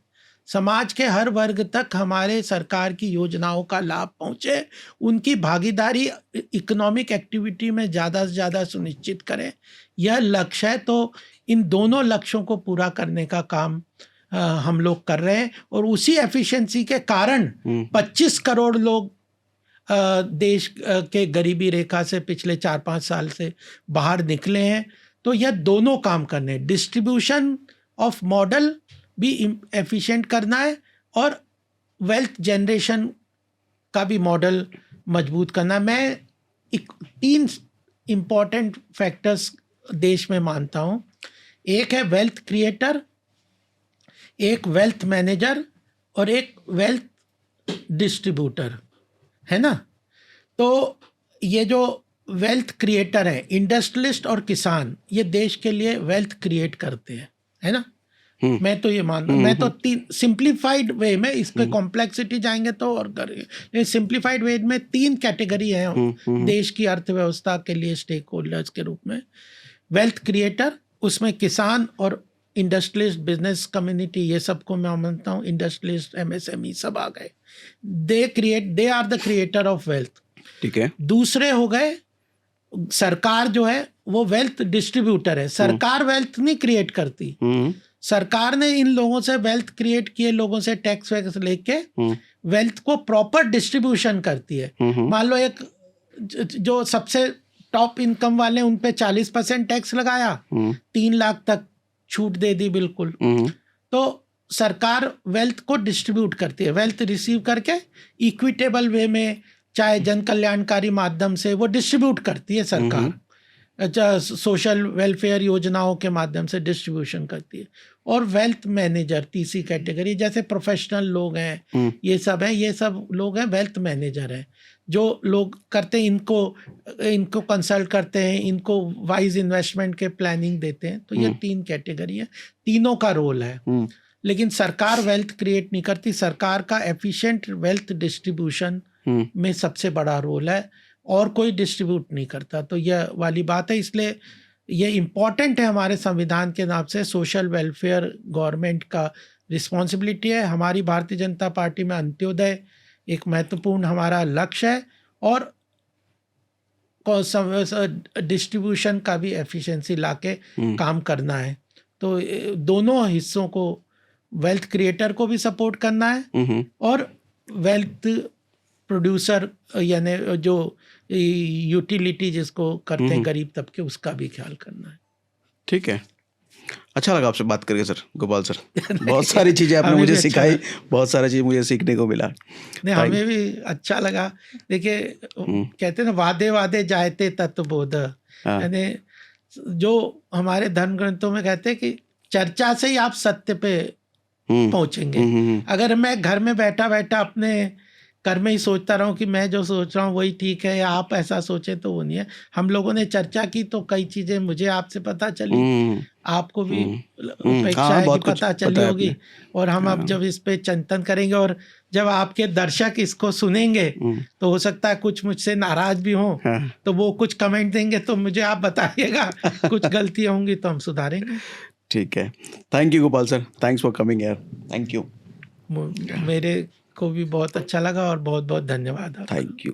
समाज के हर वर्ग तक हमारे सरकार की योजनाओं का लाभ पहुंचे, उनकी भागीदारी इकोनॉमिक एक्टिविटी में ज़्यादा से ज़्यादा सुनिश्चित करें, यह लक्ष्य है। तो इन दोनों लक्ष्यों को पूरा करने का काम हम लोग कर रहे हैं, और उसी एफिशिएंसी के कारण 25 करोड़ लोग देश के गरीबी रेखा से पिछले 4-5 साल से बाहर निकले हैं। तो यह दोनों काम करने हैं, डिस्ट्रीब्यूशन ऑफ मॉडल भी एफिशिएंट करना है, और वेल्थ जनरेशन का भी मॉडल मजबूत करना है। मैं 3 इम्पॉर्टेंट फैक्टर्स देश में मानता हूँ। एक है वेल्थ क्रिएटर, एक वेल्थ मैनेजर, और एक वेल्थ डिस्ट्रीब्यूटर, है ना। तो ये जो वेल्थ क्रिएटर है, इंडस्ट्रियलिस्ट और किसान, ये देश के लिए वेल्थ क्रिएट करते हैं, है ना। मैं तो ये मानता हूँ। मैं तो 3 सिंप्लीफाइड वे में, इसके कॉम्प्लेक्सिटी जाएंगे तो और करेंगे, सिंप्लीफाइड वे में 3 कैटेगरी है देश की अर्थव्यवस्था के लिए स्टेक होल्डर्स के रूप में। वेल्थ क्रिएटर, उसमें किसान और इंडस्ट्रियलिस्ट, बिजनेस कम्युनिटी, ये सबको मैं मानता हूँ। इंडस्ट्रियलिस्ट, एमएसएमई सब आ गए, they are the creator of wealth. ठीक है। दूसरे हो गए सरकार, जो है वो वेल्थ डिस्ट्रीब्यूटर है। सरकार वेल्थ नहीं क्रिएट करती, सरकार ने इन लोगों से वेल्थ क्रिएट किए लोगों से टैक्स वैक्स लेके वेल्थ को प्रॉपर डिस्ट्रीब्यूशन करती है। मान लो एक जो सबसे टॉप इनकम वाले, उन पे 40% टैक्स लगाया, 3 लाख तक छूट दे दी बिल्कुल, तो सरकार वेल्थ को डिस्ट्रीब्यूट करती है। वेल्थ रिसीव करके इक्विटेबल वे में चाहे जन कल्याणकारी माध्यम से वो डिस्ट्रीब्यूट करती है सरकार, अच्छा सोशल वेलफेयर योजनाओं के माध्यम से डिस्ट्रीब्यूशन करती है। और वेल्थ मैनेजर तीसरी कैटेगरी, जैसे प्रोफेशनल लोग हैं ये सब हैं, ये सब लोग हैं वेल्थ मैनेजर हैं, जो लोग करते हैं इनको कंसल्ट करते हैं, इनको वाइज इन्वेस्टमेंट के प्लानिंग देते हैं। तो ये 3 कैटेगरी है, तीनों का रोल है। लेकिन सरकार वेल्थ क्रिएट नहीं करती, सरकार का एफिशिएंट वेल्थ डिस्ट्रीब्यूशन में सबसे बड़ा रोल है, और कोई डिस्ट्रीब्यूट नहीं करता। तो यह वाली बात है, इसलिए ये इम्पॉर्टेंट है हमारे संविधान के नाम से। सोशल वेलफेयर गवर्नमेंट का रिस्पॉन्सिबिलिटी है। हमारी भारतीय जनता पार्टी में अंत्योदय एक महत्वपूर्ण हमारा लक्ष्य है, और डिस्ट्रीब्यूशन का भी एफिशिएंसी लाके काम करना है। तो दोनों हिस्सों को, वेल्थ क्रिएटर को भी सपोर्ट करना है और वेल्थ प्रोड्यूसर यानी जो यूटिलिटी जिसको करते हैं गरीब तबके, उसका भी ख्याल करना है। ठीक है, अच्छा लगा आपसे बात करके सर, गोपाल सर। बहुत सारी चीज़ें आपने मुझे सिखाई, बहुत सारी चीज़ मुझे सीखने को मिला। नहीं, हमें भी अच्छा लगा। देखिए कहते हैं ना, वादे वादे जायते तत्वबोध, यानी जो हमारे धर्म ग्रंथों में कहते हैं कि चर्चा से ही आप सत्य पे पहुंचेंगे। अगर मैं घर में बैठा बैठा अपने घर में ही सोचता रहूं कि मैं जो सोच रहा हूं वही ठीक है, या आप ऐसा सोचें, तो वो नहीं है। हम लोगों ने चर्चा की तो कई चीजें मुझे आपसे पता चली, आपको भी अपेक्षा है कि पता चली होगी, और हम अब जब इस पे चिंतन करेंगे और जब आपके दर्शक इसको सुनेंगे तो हो सकता है कुछ मुझसे नाराज भी हों, तो वो कुछ कमेंट देंगे तो मुझे आप बताइएगा, कुछ गलतियां होंगी तो हम सुधारेंगे। ठीक है, thank you Gopal sir, thanks for coming here. Thank you. मेरे को भी बहुत अच्छा लगा और बहुत बहुत धन्यवाद। Thank you.